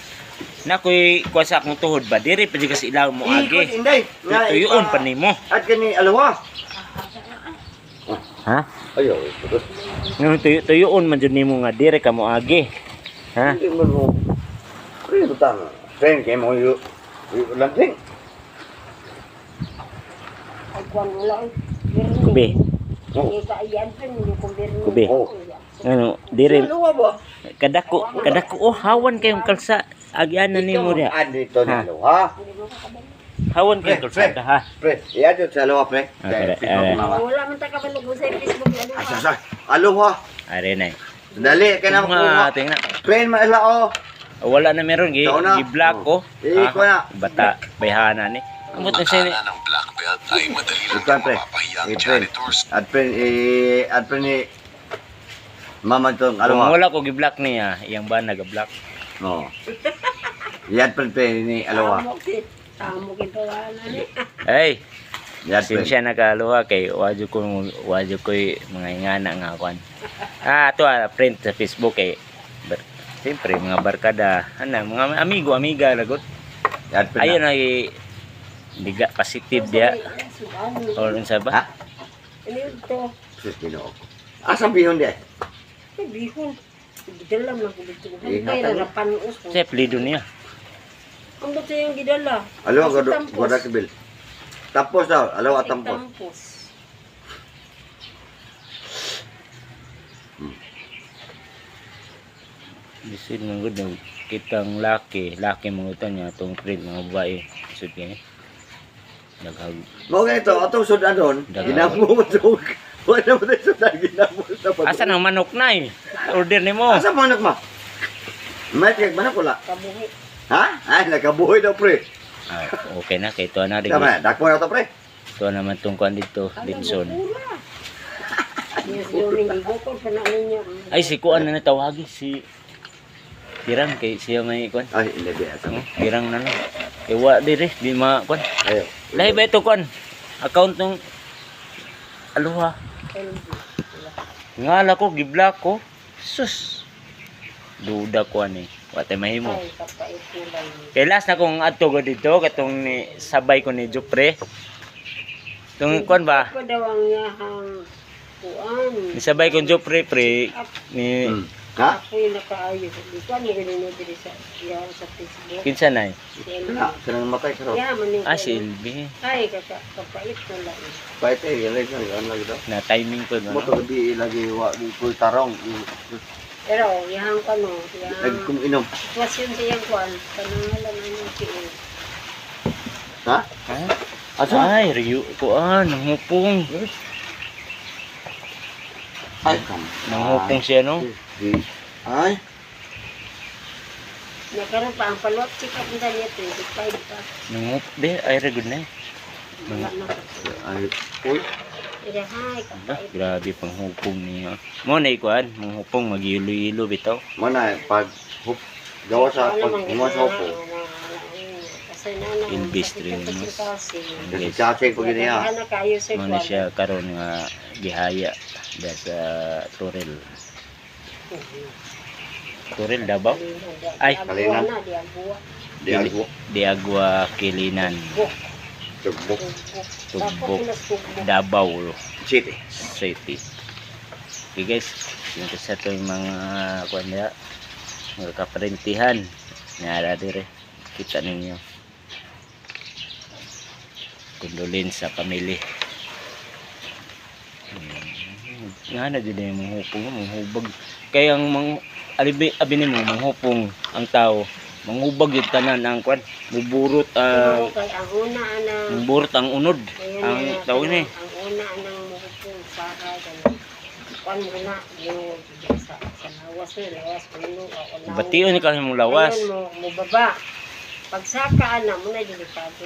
Nakoy kuha sa akong tuhod ba diri pa kasi ilaw mo agi. Konsinde. Tuyon pa nimo. At kani alawa. Ha? Ayo. Ngano tuyon man jud nimo nga diri ka mo agi. Ha? Hindi mo. Pre butang. Friend kay mo yu. Lamping. Ay, kuwan wala. Kubi. Hindi ka ayan pa niyo kung meron. Kubi. Ano, diri Alawa ba? kadako oh hawan kayong kalsa agyan na nimo dia. Dito na alawa. Hawan kayong kalsada ha. Pre, iya jud sa alawa pre. Okay, Wala man ta kabalungan sa Facebook. Asa. Alawa. Are na. Dali ka na Nga makuha. tingnan. Friend mailao. Wala na meron Ikaw na. gi-block ko. Ikaw na. Bata bayhana ni. Amot na sini. ng black belt ay madali lang Bukan pre. mapapahiya ang Friend. janitors. At friend ni Mama tong Kung alawa. wala ko gi-block niya, iyang ba naga-block. No. Yan friend ni alawa. Tamo kito wala ni. Hey, Yan friend. sinsya na kaluha kay wadyo ko mga ingana nga kwan. To print sa Facebook kay siyempre mga barkada, mga amigo, amiga lagot. Yan friend. Ayun ay biga positive dia or unsa Ha? ba? Ano ito? Sus Ginoo. Asam bihon di? Ay, bihon. Gidalam lang ko dito. Ingat, Kaya ano? narapan uso. Sa plido niya. Ang ba't yung gidala? Alawa Kasi godo tampos. goda kibil. Tampos daw, alawa Ay, tampos. tampos. Bisin ng good kitang laki mangutan niya tong print mga babae. Isod kini. Daghag. Mo ganito, atong sudan doon. Daga. Ginamo mo to. Wala mo tayo sudan ginamo sa pag. Asa nang manok nay? Order nimo. Asa mo anak ma? May kag manok wala. Kabuhi. Ha? Ay, nakabuhay daw pre. Okay na kay to na rin. Tama, dakpo na to pre. To naman tong kwan dito, Dinson. Yes, yung ligo ko pa na ninyo. Ay si kuan na natawagi si Pirang kay siya may kwan. Ay, hindi biya sa. Pirang na lang. Kay wa diri di ma kwan. Ayo. Lahi ba ito kwan? Account ng Aloha. Ngala ko gi-block ko. Sus. Duda ko ani. Wa tay mahimo. Ay, kapait ko lang. Kay last na kong adto ko dito katong ni sabay ko ni Jupre. Tung kuan ba? Ko daw ang yahang kuan. Nisabay kong job pre ni Ha? Ako yung nakaayo. Di ko ano ganun diri sa sa Facebook. kinsa nay. Wala. Sila matay ka ro. Yeah, maning. Ah, si Elby. Ay, kapait ko lang. Pahit eh, yan lagi daw. Na timing ko Mo no. to gabi lagi wa di ko tarong. Pero, yahang ka no. Yahang Nagkum inom. sitwasyon siyang kuan. Panangalan ano siya. Ha? Ha? Asa? Ay, riyo kuan, nangupong. Ay, kam. Nangupong siya no. Ay, Nagkaroon pa ang palot. Check up nila niya 25 pa. Nangup de ay ra gud na. Wala na. ay, uy. Ira, hi, Ah, kapait. grabe panghupong niya. Mo na ikuan, manghupong magilo-ilo bitaw. Mana pag hup gawa sa pag gumawa sa upo. Kasi na Elvis Ramos. Kasi chache ko giniya. Ano kayo sa Mo na siya karon nga gihaya da sa Toril. Toril Davao. Ay, Kalinan. Di agwo. Diagwa Kilinan, Tugbok. Tugbok, Davao City. City. Okay guys, yung sa ito yung mga kuan niya, mga kaparentihan. Nara dire, kita ninyo. Condolence sa pamilya. Nga na din yung manghupong, manghubag. Kaya ang abinin mo, manghupong ang tao. Manghubag yung tanan ang kwan. Muburot, Ang una anang muburot ang unod. Ang tao ni. ang una anang muhupong saka kuan mo na yung sa lawas ni lawas puno ako na. Bation ni kasi mong lawas. Ayun mo baba. Pagsaka ana mo na delikado.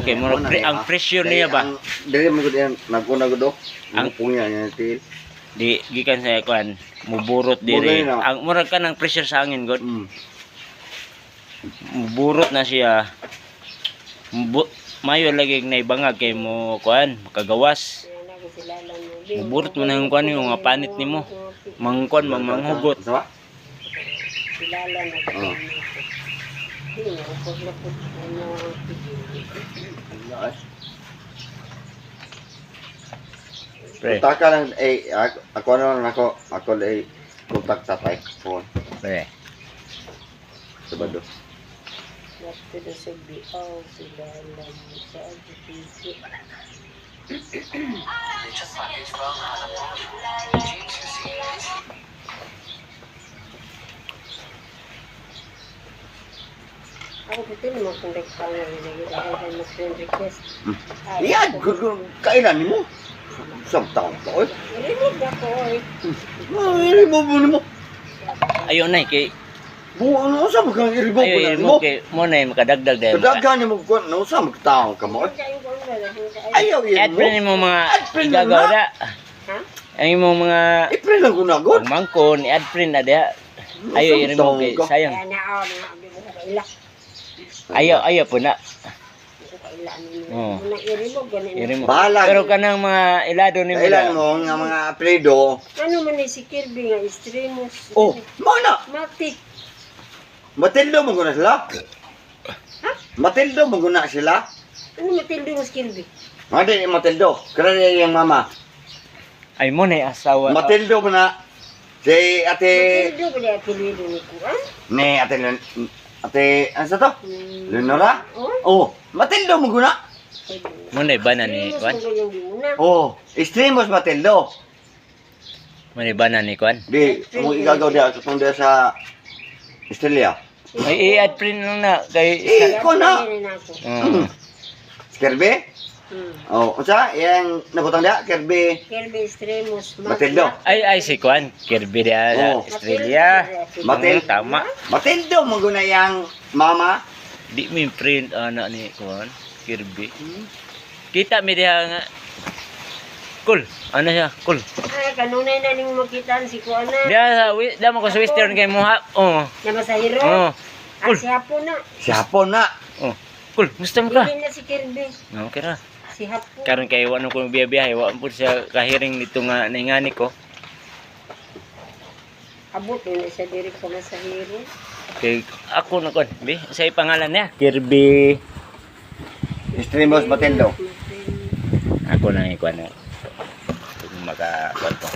Okay, mo ang pressure niya ba? Dili mo gud yan naguna gud do. Ang- Ang punya niya til. Di gikan sa kwan, muburot dire. Mugay na. Ang murag ka ng pressure sa hangin god. Mm. Muburot na siya. Mayo lagi naibangag kay mo kwan, makagawas. Kaya na ko sila lang mo. Muburot mo na yung kwan yung nga panit nimo. Mangkwan, manghugot. Sa ba? Kilala na ko. Oh. Hindi na ko lapot ano. Pre, Taka lang ako na lang ako ay kontak sa tay phone pre. sabado. Waktu na sa BO sila lang sa GPC. Ako pati naman kung nagpangal nilagay mo friend request. Iya, gud kailan nimo? Samtang ko. Rinig ako eh. Ay, mo mo. Ayo na kay Buang ano sa mga iribo ko ayo na mo mo. kay mo na makadagdag dahil. Kadagan ni mo ko no sa magtaong ka mo. Ayaw Add yan mo. pre mo mga Add-friend na igagaw na. da. Ha? Ang mo mga April lang ko na god. pagmangkon, i-add friend na diha. Ayo i-remove kay Samtang ka. sayang. Kaya na ako na abi mo kaila. Ayo po na. Kaila ni Oo. mo. Na i-remove ganin. I-remove. Bahala. Pero kanang mga ilado ni mo. Kailan mo nga mga apelido. Ano man ni si Kirby nga extremos. Oh, mo na. Matik. Matildo mo guna sila. Matildo mo guna sila. Ano matildo mo si Kirby? Madi Matildo. Kana yung mama. Ay mo na asawa. Matildo mo na. Si ate Matildo ba niya apelido ni Kuan? ni ate ano sa to? Leonora? Oh? Oh, Matildo mo guna. Mo na iba na ni Kwan. Oh, extremos Matildo. Mo na iba na ni Kwan. Di, mo igagaw dia kung dia sa Australia. Ay i-add friend lang na kay Iko na. Mm. Kirby? Oh, unsa yang nabutang dia Kirby Kirby extremos. Matildo. Ay si Kwan, Kirby dia Oh. Australia. Matil- Tama. Matildo mo guna yang mama. Di mi friend anak ni Kwan, Kirby. Kita mi dia nga cool. Ano siya? Cool. Ay, kanunay na ning makitaan si Kuan na. Dia mo ko sa western kay mo ha. Oh. Na masahiro. Oh. Ang si Hapon na. Si Hapon na. Oh. Cool. Gusto mo ka? Hindi na si Kirby. Okay ra. Si Hapon. Karon kay wano ko biyahe, wa po siya kahiring nito nga ningani ko. Abot na siya diri ko masahiro. Kay ako na kon, bi, sa pangalan niya, Kirby. Extremos Matildo. Ako nang ikuan na. Kung makakuan ko.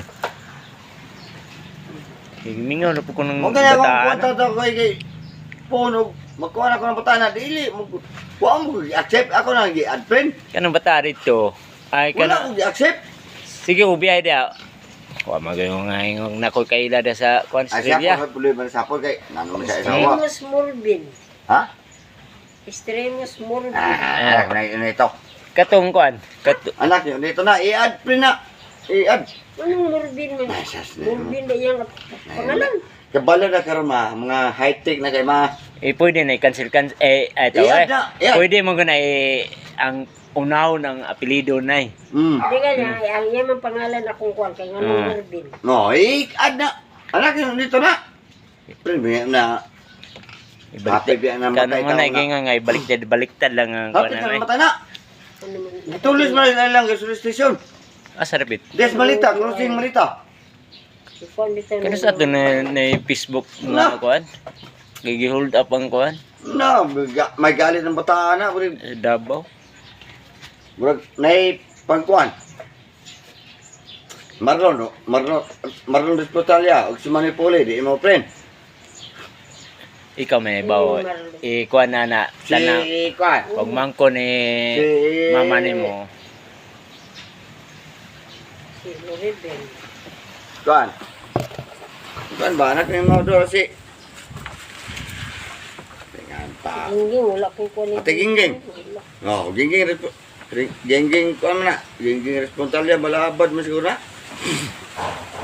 Mingaw na po ko ng Mo kaya akong bataan. kwenta daw kay puno, magkuha ako ng bata na dili mo. Wa mo accept ako nang gi-add friend. Kanang bata dito. Ay Wala kana. ko gi-accept. Sige ubiyay dia. Wa magayon nga ingong nakoy kaila da sa kuan Ay siya Australia. ko puloy man sapol kay nanon siya isawa. Extremos Morbin. Ha? Extremos Morbin. Ah, na ito. Katong kuan. Anak niyo dito na i-add friend na. I-add. Anong Morbin man? Ay, sas na. Morbin na yung pangalan. Kabalo na karon mga high-tech na kay Pwede na i-cancel ito I-add na. I-add. Pwede mo guna ang unaw ng apelido na Hindi ka na, ang yaman pangalan akong kuwan kay anong Morbin. No, i-add na. Anak niyo dito na. Friend na happy biya na matay Kanang tao na na. baliktad lang ang Happy kuan ka na na. matay na. Ano man? Tulis mo rin lang sa station. Sarapit. Des Malita, crossing Malita. Kuwan dito Kano sa ato na Facebook nga kuan? Gigi-hold up ang kuan? No, may galit ng bataan na. Davao. Murag, nay pangkuan. Marlon Despotalia, og si Manipuli, di mo friend. Ikaw may bawo. Kuan na Si sana. Kuan. Pag mangko ni Si mama nimo. Si Morbin. Kuan. Kuan ba anak ni mo do si. Dengan pa. Gingging, wala kong kuwan Ate Gingging? Oh, gingging kuan na. Gingging Responsalia balabad mo siguro na.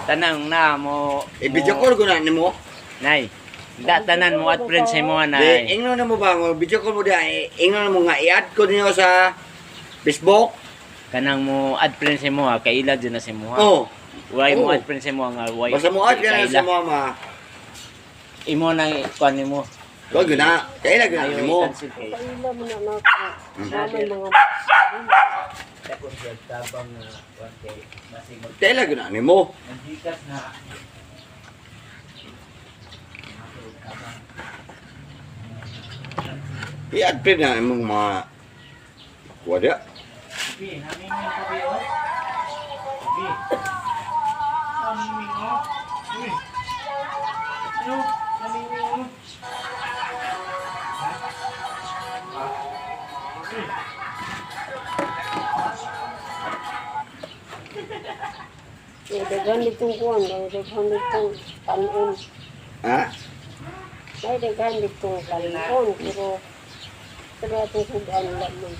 Tanang na mo. I-video call ko na nimo. Nay. Da tanan mo at friends mo Di, nay. ingno na mo ba mo video call mo dia. Ingno na mo nga i-add ko niyo sa Facebook. Kanang mo add friends mo kaila dyan na si mo. Oh. Why mo Oo. add friends mo nga why? Basta mo add ka na sa mama. Imo nang kuan nimo. Wag na. Kailan ka na mo. i-cancel kay. Kaila mo na ako. Sama mga Tapos tabang kuan kay basig mo. Kailan ka na mo. Nandikas na. I-add pa na imong mga wala. Bi, namin mo ko bi oh. Bi. Namin mo. Uy. Ano? Namin mo. daghan ditong kuwan, daghan ditong kanon. Ha? May daghan ditong kanon, pero atong kudan lamang.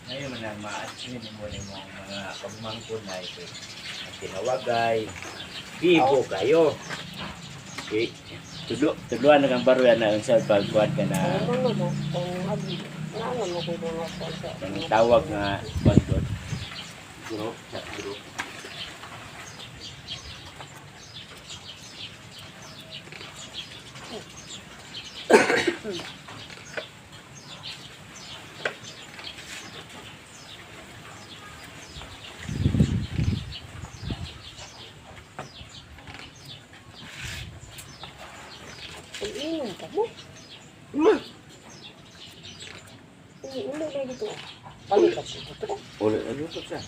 Ngayon man ang ma-achieve mo ni mga pagmangkon na ito. Ang tinawagay, bibo kayo. Okay. Tudluan na kang baruyan na ang sa pagkuhan ka na Ano mo, kung abi, nalo mo kung mga sa ang tawag nga kuhan doon. Guro, chat guro. Iinom ka mo. Ulo na dito. Palikat dito. Ulit ano to siya?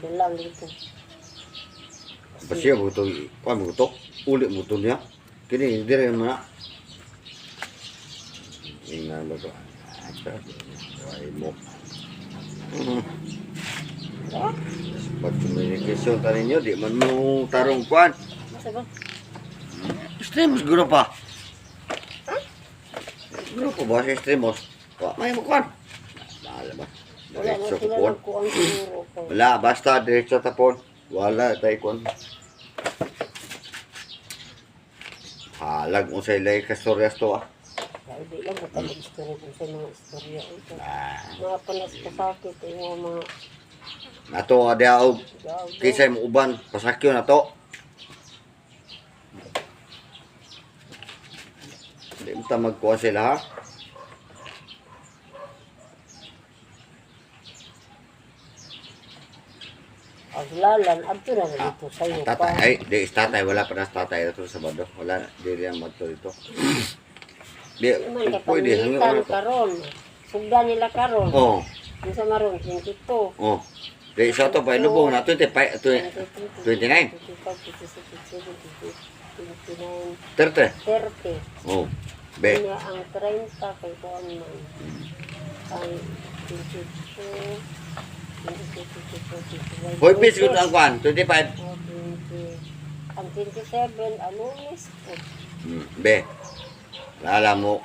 Bilang dito. Pasiya mo ito, kuha mo ito, ulit mo ito niya. Kini, dire mo na. Tingnan mo ito. Ay mo. Pag communication ka ninyo, di man mo tarong kuhan. Masa ba? Streamos, guro pa. Guro pa ba sa streamos? May mo kuhan. Wala ba? Wala mo Diretso sila kupon. nagkuhan siguro. Wala, basta diretso tapon. Wala, tayo kuhan. Alag mo sa ilay kastoryas to ah. Dahil di lang kita mag-istorya kung sa mga istorya ito. Ah, Mga panas kasakit, yung mga nato nga diya og gaw. kisay mo uban, pasakyo na to. Hindi mo ta magkuha sila ha. Aglalan, abto na dito sa'yo pa. Tatay, ay, di is tatay, wala pa na tatay ito sa Sabado. Wala na, di riyan magto dito. Di, May pwede, hanggang kapamilitan ano to. karon. Sugda nila karon. Oo, Yung sa maron, 22. oo. Di isa to pa, ilubong na, 29, 29. 30. 30. Oo, be. Kanya ang 30 kay kuan man. Ang 22. Hoy, pis, good ang kwan, 25. Ang 27, alunis. Be, lala mo.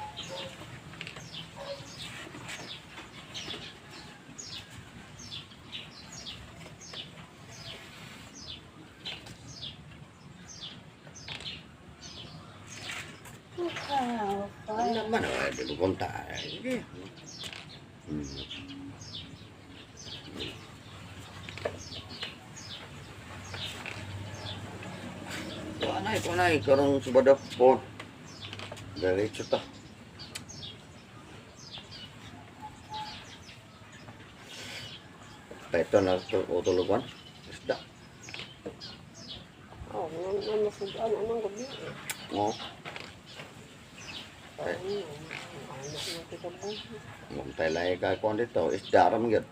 Ano naman, di mo punta. Kuanay, karong Sabado po. Diretso ta. Ito na utulugan. Isda. Oh, nanasudan, anong gabi eh. Oo. Ano, anak na kita buhay. Muntay lang ka kon dito, isda ra man gyud.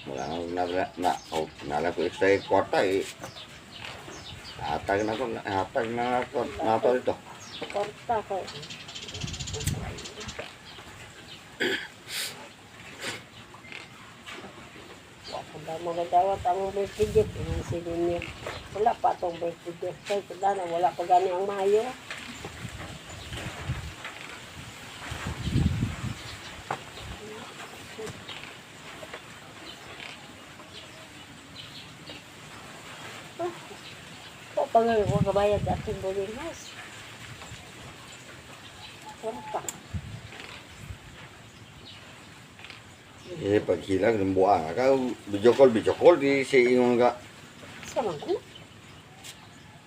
Wala nala ko extra kwarta eh. Hatag na ko nato dito. Korta ko. Wala magagawat ang birthday gift. Sige niya. Wala pa itong birthday gift. Kaya wala pa gani ang mayo. Pangalan ko kabayad ating boarding house. Wala pa. Paghilang ng buang ka, video call di si ingon ka. Sama ko.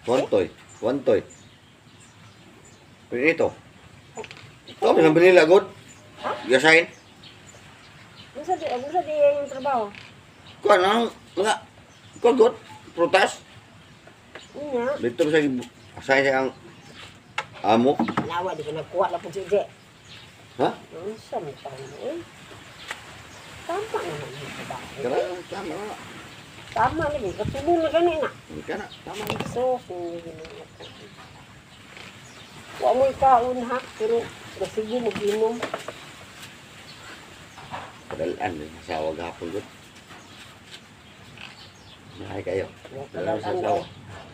Wantoy. Pero ito. Ito, pinang binila good. Yasain. Gusto di yung trabaho. Kuan ang mga kuan good. Prutas. Iya. Dito sa ang amo. Lawa di ko nagkuha na po si Je. Ha? Ano siya may parang eh. Tama naman yung trabaho. Kaya tama na. Tama na din. Katulong na ganina. Kaya na, tama na. So, kung ginagawa ko. Huwag mo ikaon ha. Pero sige mag-inom. Padalaan din sa asawa gapon good. Nahay kayo. Huwag Padalaan sa ang asawa.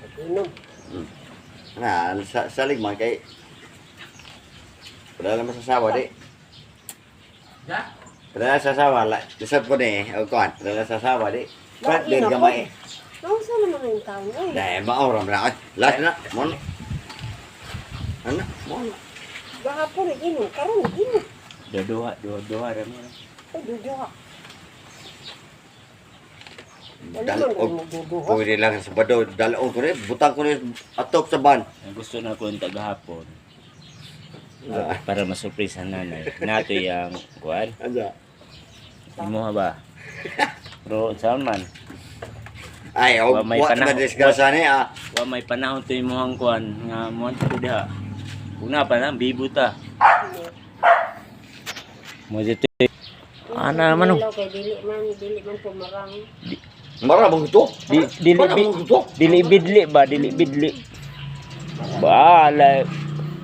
mag-inom. Salig man kay padala mo sa asawa di. Padala sa asawa la. Isap ko ni o kuan. Padala sa asawa di. Pat din gamay. Nausa naman ang taon eh. Dai maoram na. Last na. Mon. Ano? Mon. Gahapon nag-inom. Karoon nag-inom. Dua rami. Ay, duduha. Dal og pwede lang sa Sabado dalon ko ni butang ko ni atop sa ban. Ang gusto na ko yung tagahapon. Para masurprise ang nanay. Nato yung kuan. Anda. Imo ba? Pero saan man? Ay, Wa may wa panahon. na disgrasya ni ah. Wa may panahon to imong kuan nga mo to diha. Una pa lang bibo ta. Mo dito. Ana naman oh. Kay dili man pumarang. Marabang ito. Dili Marabang ito. bidli ba? Dili bidli. Bala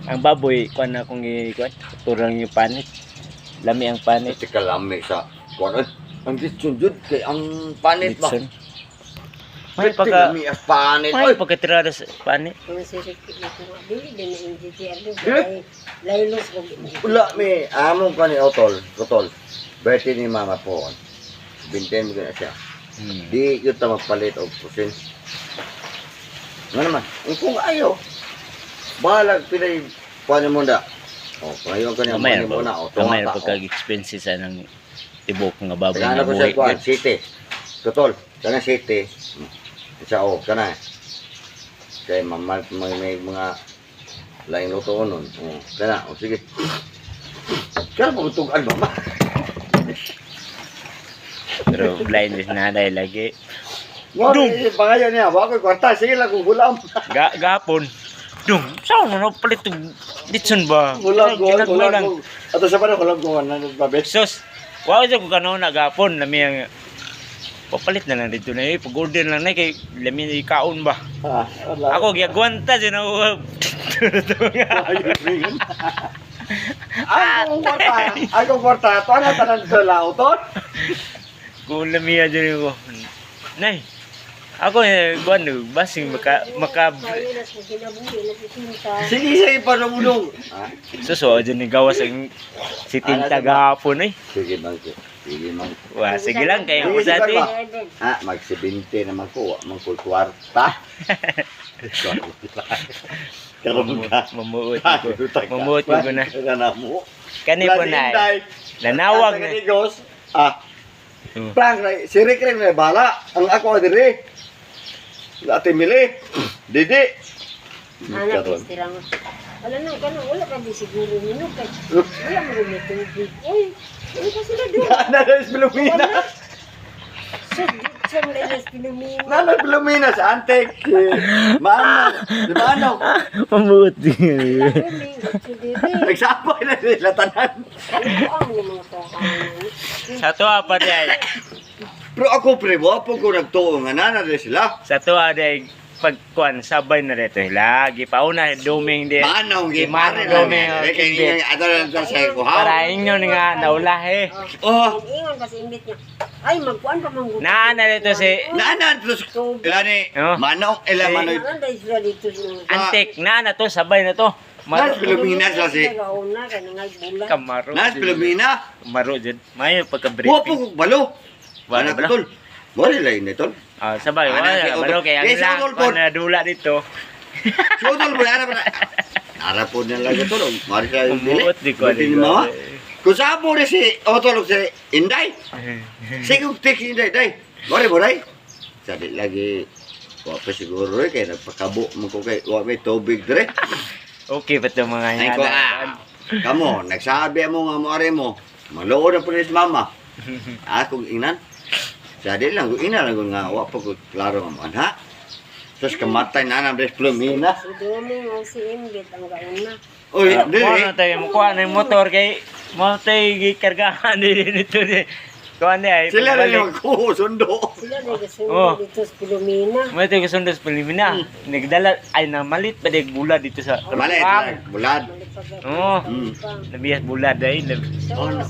ang baboy kuan na kung kuan turang yung panit. Lami ang panit. Iti kalami sa kuan. Ang disjud kay ang panit ba? Litson. May pagka Lami as panit. may Oy, pagkatirada sa panit. Kung sirikit na ko, dili din na NGTR doon. Laylos ko. wala mi amo ka ni Otol. Birthday ni mama po. Binten mo na siya. Di yun ta magpalit og pusin. Ano naman? Kung ayaw. Balag pinay paano mo na. Oh, ngayon ka niya Kamay mo na. na Oh, kamay na tumata. pagka-expenses ng tibok nga baboy Kaya nga ko sa buhi. kuan city. Totol, kana city. Isa o kana. Kaya may mga lain luto nun. Oh, kana, oh sige. Kaya mo tugan ba? Pero blind is nanay lagi. Mo ni pangayo niya, wa ko kwarta sige lang kung gulam. Gapon. Dung, saan na palit yung ditson ba? Gulam ko, Ginagmay gulam lang. ko. Ato sa pa gulam ko na babet. Sus, wow siya kung gano'n na gapon. Lami ang papalit na lang dito na eh. Pag-order lang na kay lami na ikaon ba? Ah, wala. Ako giyagwanta siya na Ako kwarta, to na tanan sa lautot. kung lami dyan ko. Nay, ako guwan basing maka Kaya na sa kinabuhi na pitinta. Sige sige pa lumulong. Ah, suso dyan ni gawas ang si Tinta gapon eh. sige bangko. Sige man. Wah, sige lang kayo ko Sige, sa sige, atin. ba? Ah, mag-70 naman ko, mangkul kwarta. Karon ka. Mamuot ko. Mamuot ko na. Kana mo. Kani po na. Nanawag na. Gos. Ah, Hmm. Frank, si Rick rin may bala. Ang ako dire. Ate Mili. Didi. Anak, Karon. istirang. Wala na, kano, wala ka di siguro minok. Wala mo rin may tubig. Uy, ano ka sila doon? Nanas Pilumina. Siyang lenas pinumino. Nanas Pilumina sa Antek. Mano. Di Mano. Mamuot Nagsapay na sila tanan. Ano yung mga tokahan? Sa tuwa pa day. Pero ako pre, wapo ko nagtuo nga nana rin sila. Sa tuwa day pagkuan sabay na rito lagi pauna duming di. Manong Manong gipare duming na. Kaya ato na sa ko para inyo nga naulahe. Oh. Ingon kasi imbit niya. Ay, magkuhan pa manggutin. Naana rito si Nana terus ilani Oh. manong ila Si- manoy. Nanday sila dito. Antik na to sabay na to. Nas Pilipinas la si. Nagauna, kaya nangay bulan. Kamaro. Nas Pilipina. Kamaro dyan. Mayo Wapo pagka-briefing. ko balo. Wala Wala bala. tol. Wala lain ni tol. Ah, sabay. Ana, si Wala. Balo Otto. kaya Eh, ang si lang. Otto, Kung dula dito. Sudol mo ara pa. Ara po na lang tol. Mari sa dili. Umuot di ko. Buti ni mama. Kung sa mo si Otto si Inday. Sigong tik Inday day. Mari mo day. Sabi lagi Wapa siguro kaya nagpakabo mo ko kay wa may tubig dire. Okay ba ito mga Ay ko kamo nagsabi mo nga mo are mo. Maluod na pulis mama. Ako inan. Jadi lang ko ina lang ko nga wa pa ko klaro nga anha. Terus kamatay na nang Plumina. Si Doming o si Imbit ang gauna. Oy, Kuha na dili. tayo. Kuha na yung motor kay mo tayo gikargahan din dito. Kuha na ay. Sila rin yung ko sundo. Sila na kasunod Oh. dito sa Pilomina. Mo tayo kasunod sa Pilimina. Nagdala ay na malit pa din bula dito sa Malay Pang. bulad. Oo. Mm. Nabiyas bula dahil. Oh, no.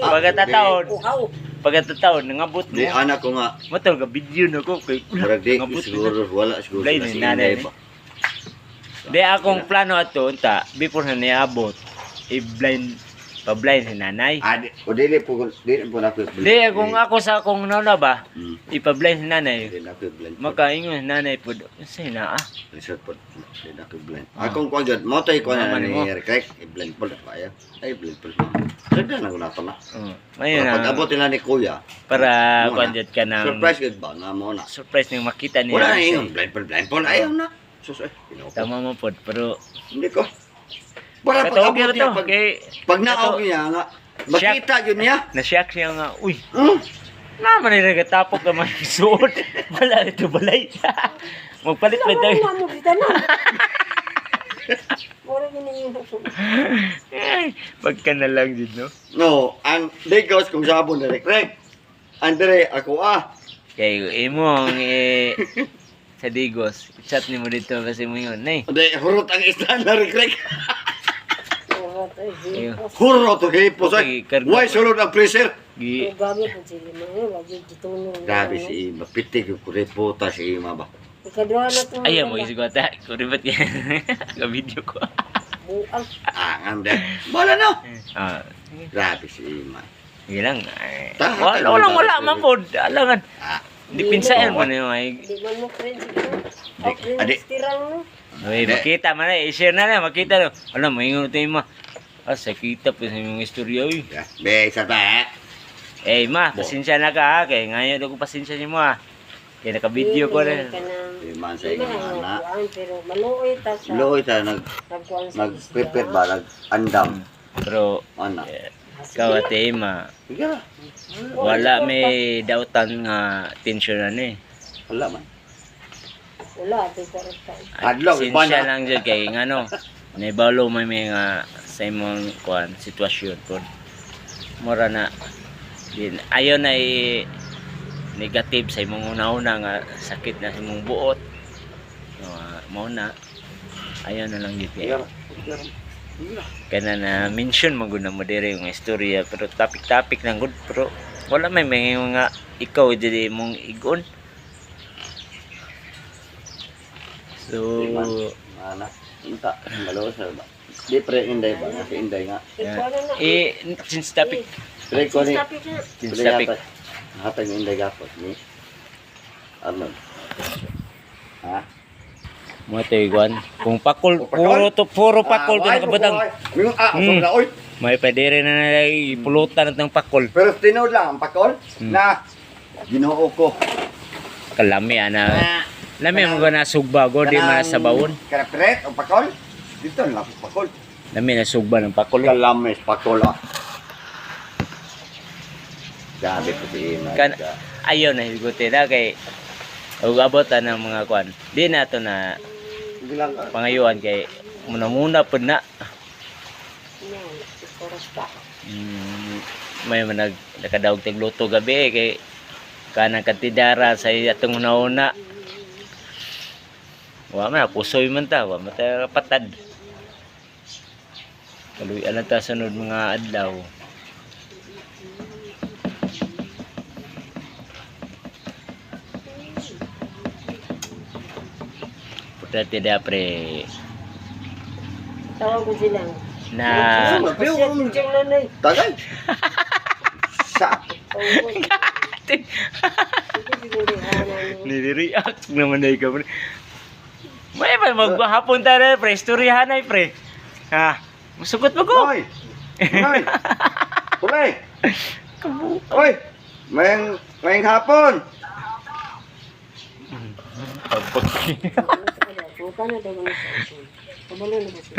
Pagkatataon. Uhaw. Pagkatataon nangabot Di mo. anak ko nga Motor ka video na ko kay murag di nangabot na. siguro wala siguro Blay sila ni si nanay Inday ni. ba. Di akong plano ato unta before na niabot i-blind pa-blind si nanay. Ah, o dili po na ko. Di kung ako sa akong nauna ba Mm. ipa-blind si nanay. Di na ko blend. Makaingon si nanay po. Say na ah. Resort po. Di na ko blend. Akong ko jud mo tay ko na Maman mo. ni Rekek i-blend po pa ya. Ay blend po. Sada na ko na to na. Ayun Pag na. abot nila ni Kuya, Para Mo na. kanjat ka ng surprise gud ba na mo na. surprise nang makita niya. Wala na siya. yung blend po. Ayaw na. Sus ay. Tama mo po. Pero Hindi ko. Para pag katawag abot yun niya to. pag Kay pag naog niya nga makita yun niya. na-shock siya nga. Uy. Hmm. Naman na nagatapok naman yung suot. Wala ito balay. Magpalit pa tayo. Wala mo kita na. Mura yun yung Pagka na lang din, no? No, ang Digos kung sabon ni Rek. Andre ako Kaya imo ang sa Digos. Chat ni mo dito kasi mo yun. Nay. Hindi, hurot ang isda na Rek. Urot ay hipos. Hurot to hipos Okay, ay. karga. Why sulod ang freezer? Gi Gamit po sila mga wagi gitunong. Grabe si Ima, pitik yung kurepota si Ima ba? Ikaduha na ito. Ayaw mo isi ko ata. Kuribat yan. Ka-video ko. Buang. Ngam deh. Bala no. Ah. Grabe si Ima. Sige lang. Ay, Tahan, wala man po. Alangan. Ah, Di pinsayan mo na yung ay. Di man mo friends siguro. Adik. Tirang no. Uy, makita man na, i-share na lang, makita na. Alam, maingon tayo ma. Sa kita pa sa imong istorya, uy. Be, isa pa Eh, ma, pasensya na ka ha, kaya ngayon ako pasensya niyo mo ha. Kaya naka-video ko na. Di man sa inyo anak. Pero maluoy ta sa Luoy ta nagkuhan sa nag-prepare ba nag-andam. Pero, Ana. ikaw ate ma, Sige na. wala may dautan nga tensyon na eh. Wala man. wala di ko rin ta. Adlaw, Pasensya iba na. lang dyan kay ngano. Naibalo may mga sa imong kuan sitwasyon po. Mura na din ayon na negative sa imong una-una nga sakit na sa imong buot. So, mao na ayon na lang Sige dito. na. Sige na. Kaya na mention mo gud na mo dire yung istorya pero topic lang gud pero wala may mga ikaw dili mong igon. So Ana. Inta. Malo sa ba. Di pre inday ba? Kasi inday nga. since topic Pre ko ni. since Pre topic yata. Hatag ni inday gapot ni. Arnold. Ha? mo to iguan kung pakol puro pakol to nakabutang Mingon Hmm. na oy. may padire na nila ipulutan ng pakol Pero tinod lang ang pakol na Ginoo ko. kalami ana lami mo na sugba go di man sa bawon Karapret o pakol. Dito lang pakol. lami na sugba ng pakol Kalames pakol ah. Sabi ko si Ina. Kan- ayaw na higutin na kay ug abot ng mga kwan di na to na Bilang ka. pangayuan kay muna pud na may nakadaog tig luto gabi kay kanang katidara sa atong una wa man pusoy man ta wa mata patad kaluy ala ta sunod mga adlaw puta tidak pre Tawag ko silang. na Tagay. Sa. nire-react naman na ikaw pre. May pa maghapon tayo pre, istoryahan ay pre. Ha, masugot mo ko. Hoy. Hoy. Kulay. Hoy. Mayang hapon. Bukan na daw mga sa kabalo na kasi.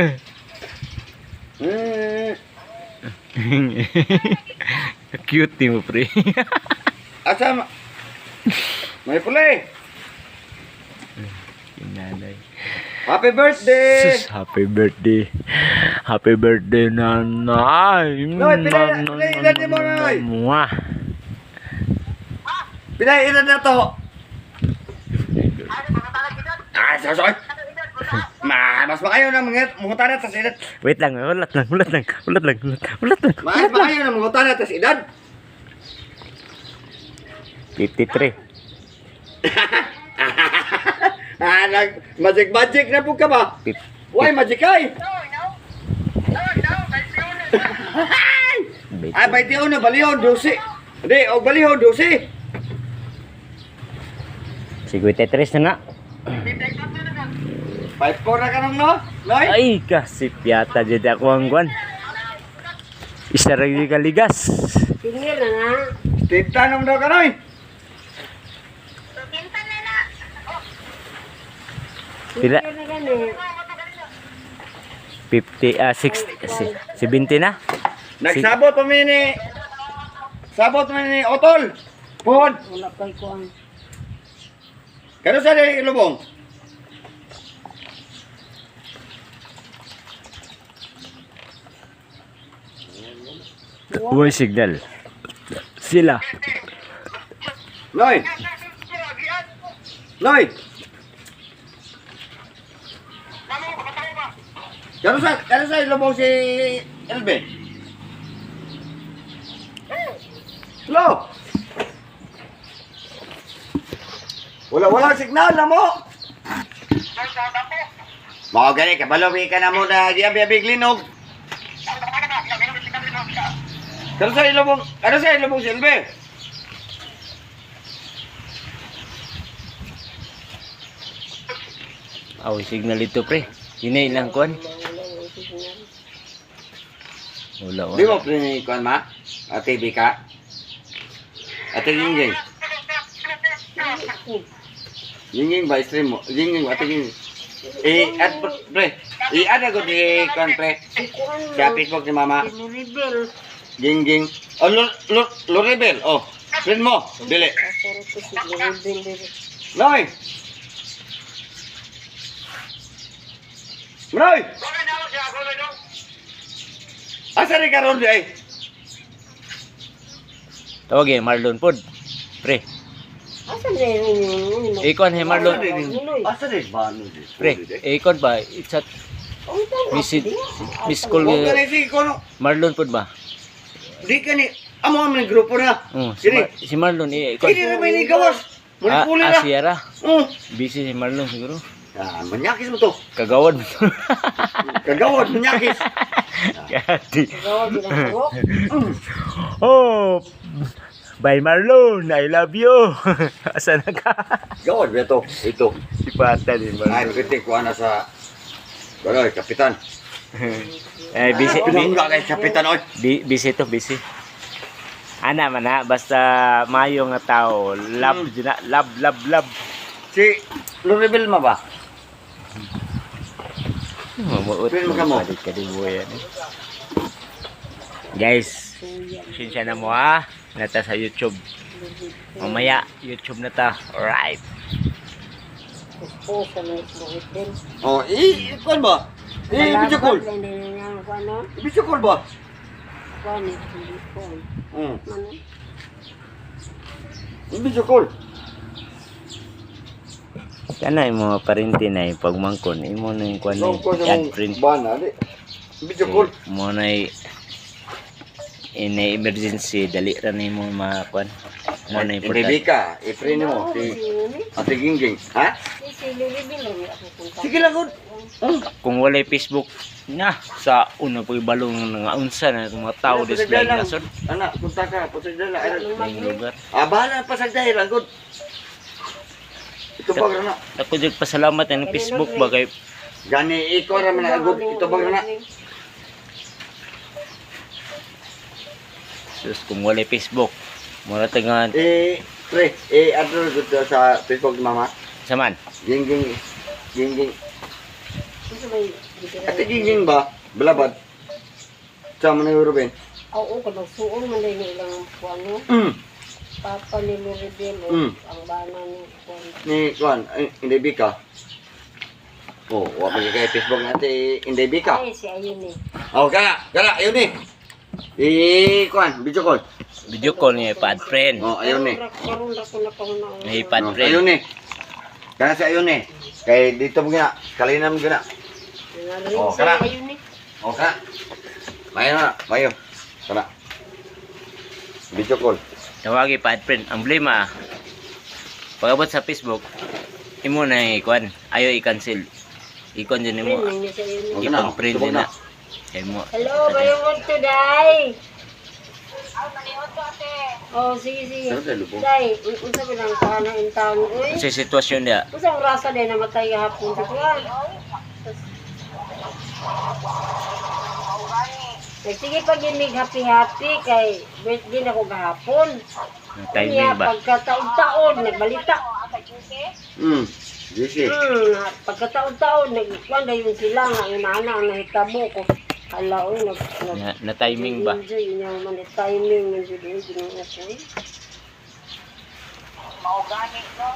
Cute mo pre. Asa may pulay. Inanay. Happy birthday. Sus, happy birthday. Happy birthday nanay. Noy, pinay mo noy. Mwah. Pinay ina na to. Soy. Mas makayo na mangutan na tas edad. Wait lang, ulat lang. Mas makayo na mangutan na tas edad. 53. Magic na po ka ba? Why magic ay? Ay, baiti na balihon, 12. Hindi, o balihon, 12. 53 na. 5-4 na ka nung no? Noy? Ay, kasi piyata dyan ako ang guwan. Isa rin yung kaligas. Tingnan na nga. Tinta nung daw ka noy? Pila? Tingnan na gani. 50, 70 na. Nagsabot pa ni... Sabot pa ni Otol. Puhod. Wala kay ko ang Kano sa di ilubong? Uy, signal. Sila. Noy! Noy! Kano sa ilubong si Elbe? Hello? Wala signal na mo. Mao gani kabalobi ka na mo na diabig linog. Kano sa ilubong si Elbe? Aw, signal ito pre. Hinay lang kuan. Wala Di wala. mo pre kuan ma? Ate Bika. Ate Gingging. Gingging ba stream mo? Gingging ate Gingging. Add pre. I-add ako di kuan pre. Si Kuan Sa Facebook ni mama. Si Loribel. Gingging. Oh, Loribel. Oh, friend mo. Dili. Kasaro ko si Loribel. Noy. Noy. Asa rin karon di ay? Tawag Marlon pod. Pre, Asan na yun? ikon Marlon. Asa rin ba? Pre, ikon ba? It's at Miss Call Huwag ka na si Kono. Marlon pod ba? Di ka ni. Amo ang grupo na. Sini. Si Marlon ikon. Hindi na may ni gawas. Muli na. Sierra. Oh. Busy si Marlon siguro. Ah, manyakis mo to. Kagawad mo. Kagawad, manyakis. Kati. Gawa ginagawa. Oh, bye Marlon, I love you. Asa na ka? Gawad ba to? Ito. Si Pata din Ay, Marlon. pitik ko na sa... Gano'y, kapitan. Eh, busy, Pinangga kay kapitan, oy. busy to, busy. Ana man ha, basta mayo nga tao. Love, love. Si Loribel ma ba? Mamuot Pin mo ka mo. Balik ka din buhay yan eh. Guys, sinsya na mo ha. Nata sa YouTube. Mamaya, YouTube na ta. Alright. Gusto sa mga Loribel. Oh, kuan ba? Video call. Video call ba? Kuan eh, hindi kuan. Ano? Video call. Kana yung mga parinti na yung pagmangkon. Imo na yung kuwan na So, ko yung sa ad print. bana, di. Video call. Mo na yung emergency. Dali ra na yung mga kuwan. Mo na yung importante. Rebecca, i-print mo. Si Ate Gingging. Ha? Si Loribel lang ako punta. Sige lang, good. Kung wala Facebook na sa una pagbalong ng unsa na itong mga tao display na sod Anak, punta ka. Pasagdala. na yung lugar. Ah, bahala. Pasagdala lang, good. Ito ba, anak? Ako dyan pasalamat ng Facebook ba kay Gani, ikaw naman na, good. Ito ba, anak? sus kung wala Facebook. Mura tangan Pre, ano good sa Facebook ni mama? saman. Gingging. Gusto may Ate Gingging ba? Balabad. Sama na yung Ruben. Oo, kung nagsuon man din ilang kuano. Papa ni Loribel, ang bana ni Kuan. Ni Juan, hindi Bika. Oh, wala pa kay Facebook natin, hindi Bika. Ay, si Ayun eh. Oh, gala, ayun eh. Kuan, video call. Video call niya pad friend. Oh, ayun eh. Karoon ra ko na pangunaon. May pad Oh, friend. ayun eh. Kana sa ayun eh. Kay dito mo gina, kalina mo gina. Narinig Oh, si kara. Ayun eh. Oh, kana. Mayo. Kana. Video call. Tawagi pad friend. Ang problema pag-abot sa Facebook imo na kuan ayo i-cancel. Ikon din mo. Friend niya si Ayun eh. Okay na, Ipang-print subok din na. na. Kay mo. Hello, mayroon to, Day. Oh, sige. Saan tayo lubong? Day, unsa ba lang kana in town? Uy, Sa sitwasyon niya, unsa ang rasa day namatay gahapon sa Kuan? Sige pag ginig happy kay birthday na ko gahapon. ang Kanya timing ba? pagkataon-taon nagbalita. Jesse. Pagkataon-taon nagkuan dayon sila nga inana ang nahitabo ko. Hala oy Na timing ba? Enjoy niya man the timing man jud ay ginoo ko. Maugani, no?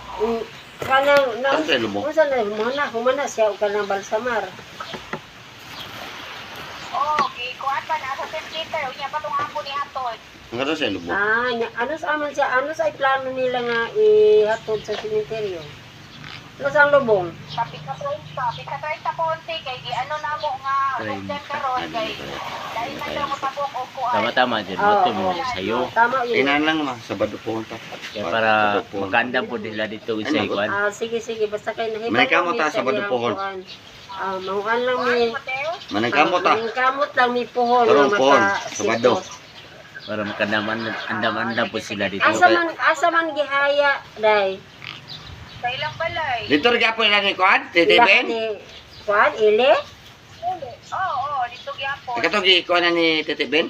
Kanang Saan tayo lubong? unsa na humana siya og kanang balsamar. Oh, kuhaan pa na sa 10 liter. Unya pa itong hapon ni Hatod. Ang kata sa lubong. Ano sa aman siya? Ano sa plano nila nga ihatod sa sementeryo? Ano sa lubong? Sa pika-30 ponte kay ano na mo nga hugdan karon kay dahil man daw mo tabok og kuhaan. Tama-tama dyan. Mato mo sa'yo. Tama yun. Inan lang ma, Sabado po ta. Kaya para maganda po nila dito sa ikuan. Sige, basta kayo nahita. Manay mo ta, Sabado pohon. Mahuan lang mi. Manangkamot ta. Manangkamot lang mi pohon. Tarong nga pohon, maka- Sabado. Para makandam-andam po sila dito. Asa man gihaya, day? Sa ilang balay. Dito rin gapon lang ni Kuan, Titi Ilang Ben. ni Kuan, Ili? Oo, dito gyapon. Ikaw ikuan na ni Titi Ben.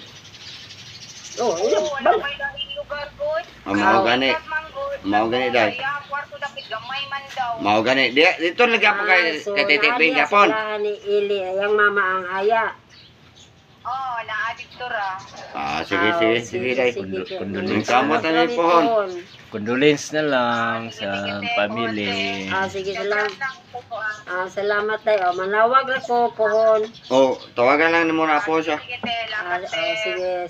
Oo, ilang Wala bala. kay lahing lugar good. Mao gani. Manggod. Mao gani daw. Kaya kwarto dapat gamay man daw. Mao gani. Dito rin gapon kay Titi Ben gapon. Ni Ili, yung mama ang haya. Oo, naadik to ra. Ah, sige, sige, day. Condolence. Kamot na ni pohon. Condolence na lang sa family. Sige, salamat. Salamat tayo. Manawag na ko, pohon. Oh, tawagan lang mo na po siya. Sige, te, lakat te.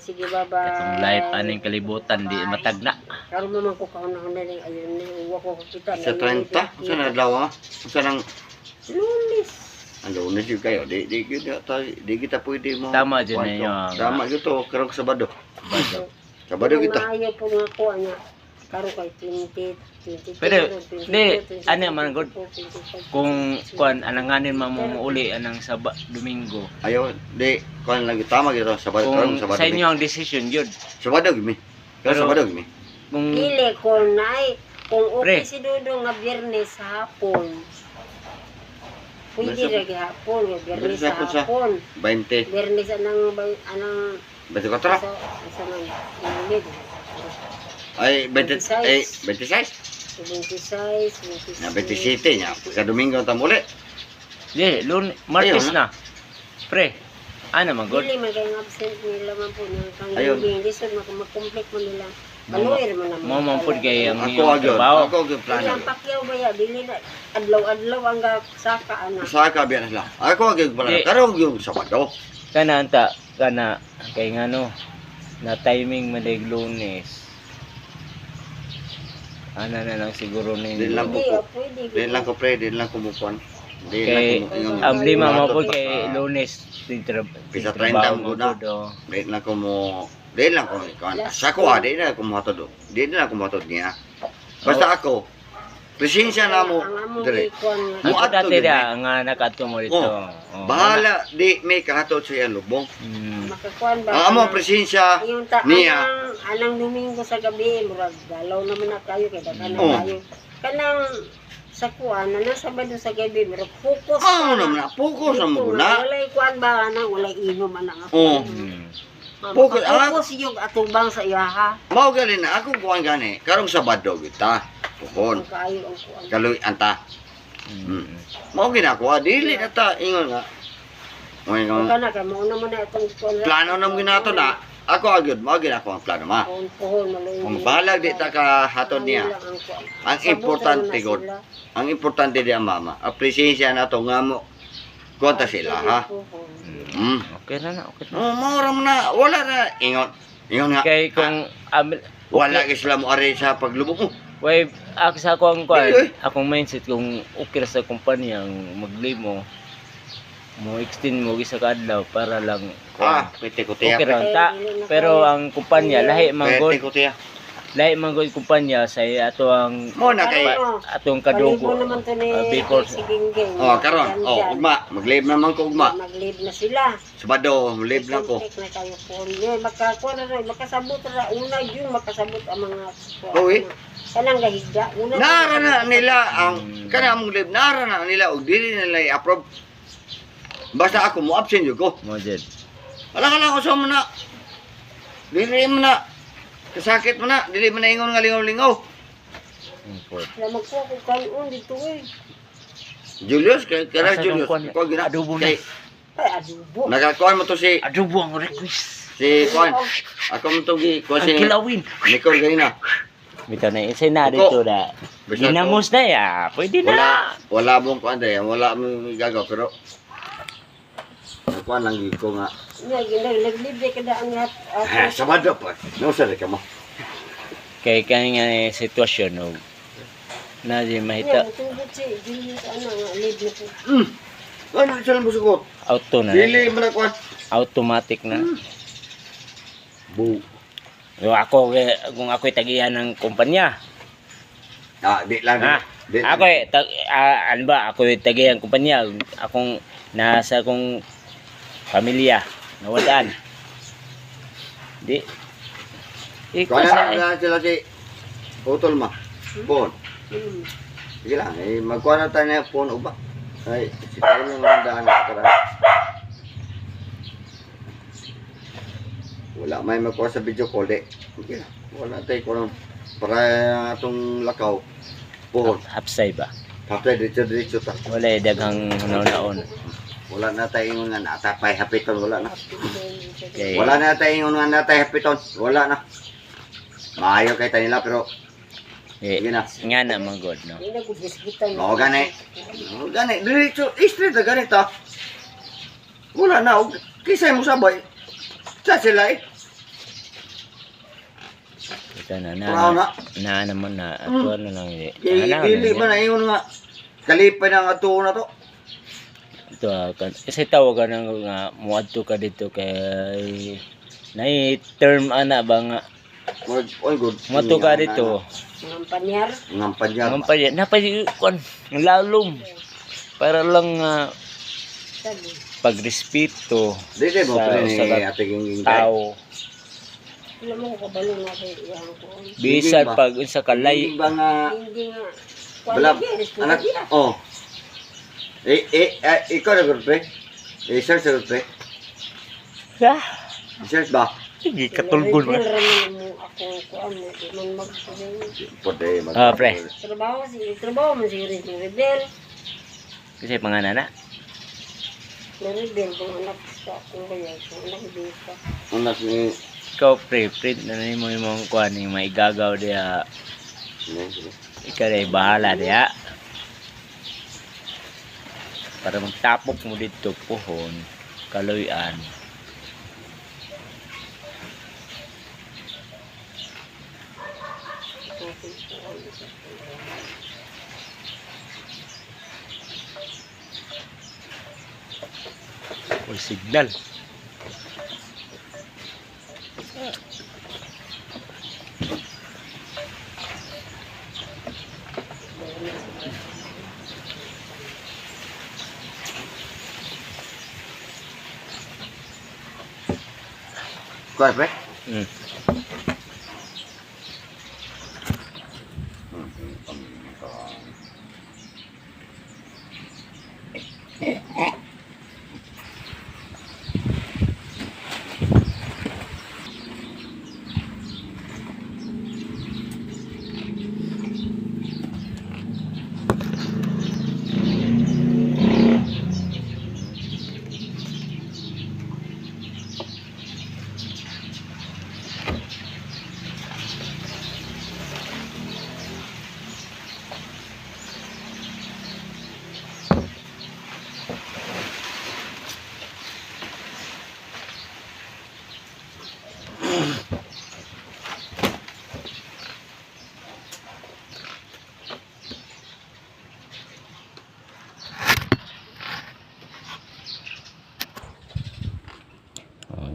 Sige, bye-bye. Itong life aning kalibutan di matagna. Karoon mo man ko kaunahon na rin. Ayun, uwa ko kita. Sa 30, sa nadlaw ah. Sa nang Lunes. ano na siya kayo. Di kita pwede mo. Tama dyan na yun. Tama ito, karong Sabado. Sabado kita. Maayo po nga ko, anya. Karoon kay 20, 22, Pero, 22, di, 23, ano man, good. 24, 25, Kung kuan ananganin mamumuuli anang Domingo. Ayaw, di, kuan lagi tama gitu. Sabado, karong Kung Sabado. sa inyo ang decision yun. Sabado gimi. Pero- Karong Sabado gimi. Kung Pili ko na kung okay Pre. si Dudong nga biyernes sa hapon. Pwede Basta- lagi hapon, nga biyernes Biyernes sa hapon sa- hapon. 20. Biyernes anang 24. isa man init. Ay, 20, 26. ay, 26. 26, 27. Na 27 nya. Sa Domingo ta muli. di, Martes Ayun, na. Pre, ano man good. Dili man kay absent nila man po ng Ayun. pang-living. Lisod makomplete mo nila. Kaluir mo naman. Mo man pud kay ang Ako iyong agad. trabaho. Ako agad Dili plano. ang pakyaw ba ya? Dili na adlaw-adlaw ang saka ana. Sa ka biyan sila. Ako agad plano. Di. Karong yung Sabado. Kana anta kana kay ngano na timing madig Lunes. Ana na lang siguro Di ninyo. lang Hindi, ko. pwede. Di lang ko pre, di lang ko mukuan. Di Kay lang ko ingon. ang lima mo po Matot kay pa. Lunes Pisa 30 trabaho mo mo na. po do. Di lang ko mo. Di lang ko ikuan. Sa ko di lang ko matod. Di lang ko matod niya. Basta ako. Presensya na mo. Ang among Dire. ikon nga. Mo Ako adto dati yun, da nga nakato mo dito. Oh, Bahala di may kahatot sa iyang lubong. Makakuan ba? Ang among presensya Yung niya. anang Domingo sa gabi, murag dalaw naman na kayo kay daghan na Oh. kayo. Kanang sa kuan na Sabado sa gabi, murag focus Ano naman na, focus ang Dito muna. nga, walay kuan ba ana, walay inom ana nga. Oh. Focus, Focus yung atubang sa iya ha. Mao gali na ako kuan gani. Karong Sabado kita. Puhon. Ang kaayo ang kuan. Kaloy anta. Mao ginakuha dili na ta ingon nga. Moy Kung nga. kana kay mo na itong kuan. Plano nam ginato na. Ako agad mo ginakuha ang plano ma. Pohon maloy. Kung bahalag di ta ka hatod niya. Ang importante god. Ang importante di ang mama. Appreciation na to nga mo. Konta sila ha. Okay na, okay na. Oh, mao na wala na ingon. Ingon nga. Kay kung Wala ka sila mo ari sa paglubog. Oh, way ako sa akong kuan, Dili, akong mindset kung okay ra sa kumpanya ang mag-leave mo extend mo isa ka adlaw para lang pwede ko tiya. okay ra ta. Pero ang kumpanya lahi man Pwede good, ko tiya. lahi man good kumpanya sa ato ang Mo na kay atong Kadugo kadugo naman to ni before si Gingging. Oh, karon. Oh, ugma, mag-live naman ko ugma. Mag-live na sila. Sabado, live lang ko. Contact na kayo po. Makakuha na rin, makasabot na una yun, makasabot ang mga Oh, eh. kanang gahiga. Nara na nila ang kana mong live nara na nila og dili nila i-approve. Basta ako mo absent jud ko. mo jud. Wala ka lang ko sa mo na. Dili mo na. Kasakit mo na, dili mo na ingon nga lingaw-lingaw. Na magkuha ko kayon dito eh. Julius, kaya Asa Julius. nung kwan? Ko gina. Adobo na. Kay- Ay, adobo. Nagakuan mo to si Adobo ang request. Kwan. Ako mo to gi ko Ang si kilawin. Nicole ganina. Bitaw na isa na dito na. Basta Ginamos na ya, pwede na. Wala mong kuan day, wala mo gagaw pero kuan lang gyud ko nga. Naglibre ka na ang lahat. Sabado pa. No sa ka mo. Kay kanya nga sitwasyon no. Na di mahita Tungkol si Julius, ano nga, live na po. Ano sa lang busugot? auto na. Dili mo na kuan. Automatic na. Bu. So ako kung ako'y tagihan ng kumpanya. Di lang. Ha? Di. Ako ano ba, ako'y tagihan ng kumpanya. Akong nasa kong pamilya nawalaan. Di. Ikaw Kuan sa na sila si Utol ma. Bon. Hmm. Sige lang, magkuha na tayo na phone uba. Ay, si Paul yung mandaan na katara. Wala may magkuha sa video call eh. Sige lang, wala tayo kung para itong lakaw. Phone. Hapsay ba? Patay diretso ta. Wala daghang naon. Wala na tayo ingon nga natapay hapiton, wala na. Kay Wala na tayo ingon nga natay hapiton, wala na. Maayo kay tayo nila pero sige na. nga na man god no. Hindi na kung gisgitan. Oo, gani. Oo, gani. Diretso, straight na ganito. Wala na. Kisay mo sabay. Sa sila eh. Ito na Puraw na. naman na ato na lang eh. Dili man na ingon nga. Kalipay na nga tuon na to. Ito kasi tawagan nga muadto ka dito kay nay term ana ba nga Oy, good. muadto ka dito. Mga panyar. Ngampan niya. Ang pa napay kon lalom para lang Sabi. pagrespeto Dili mo sa- pa sa ni ate ging tao. Alam mo ko kabalo nga kay yan ko. Bisan ba? pag unsa kalay Ba nga Hindi nga. balap anak. Oh. Ikaw na gud pre. Search na gud pre. Search ba? Sige katulgon Reveal ba. rin mo ako kuan mo. Di man magsabi. Pwede mag. Pre. Trabaho man siguro yung rebel. Kasi pangalan na. Na-rebel kung anak sa akong bayan. Kung anak dito. Anak ni Ikaw print na nimo imong kuan ni maigagaw diha. Ikaw ay bahala diha. Para magtapok mo dito pohon, kaluyan. May signal. Kuya pre. Hmm.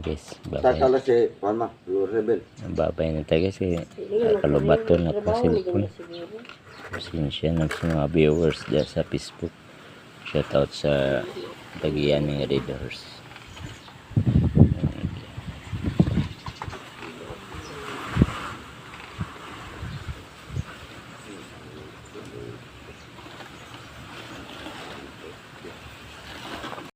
Guys, babay. Tatala si Palma, rebel. Babay na tayo kasi kalubaton na po cellphone. Pasensya na sa mga viewers dyan sa Facebook. Shoutout sa tagiyan ng Red Horse.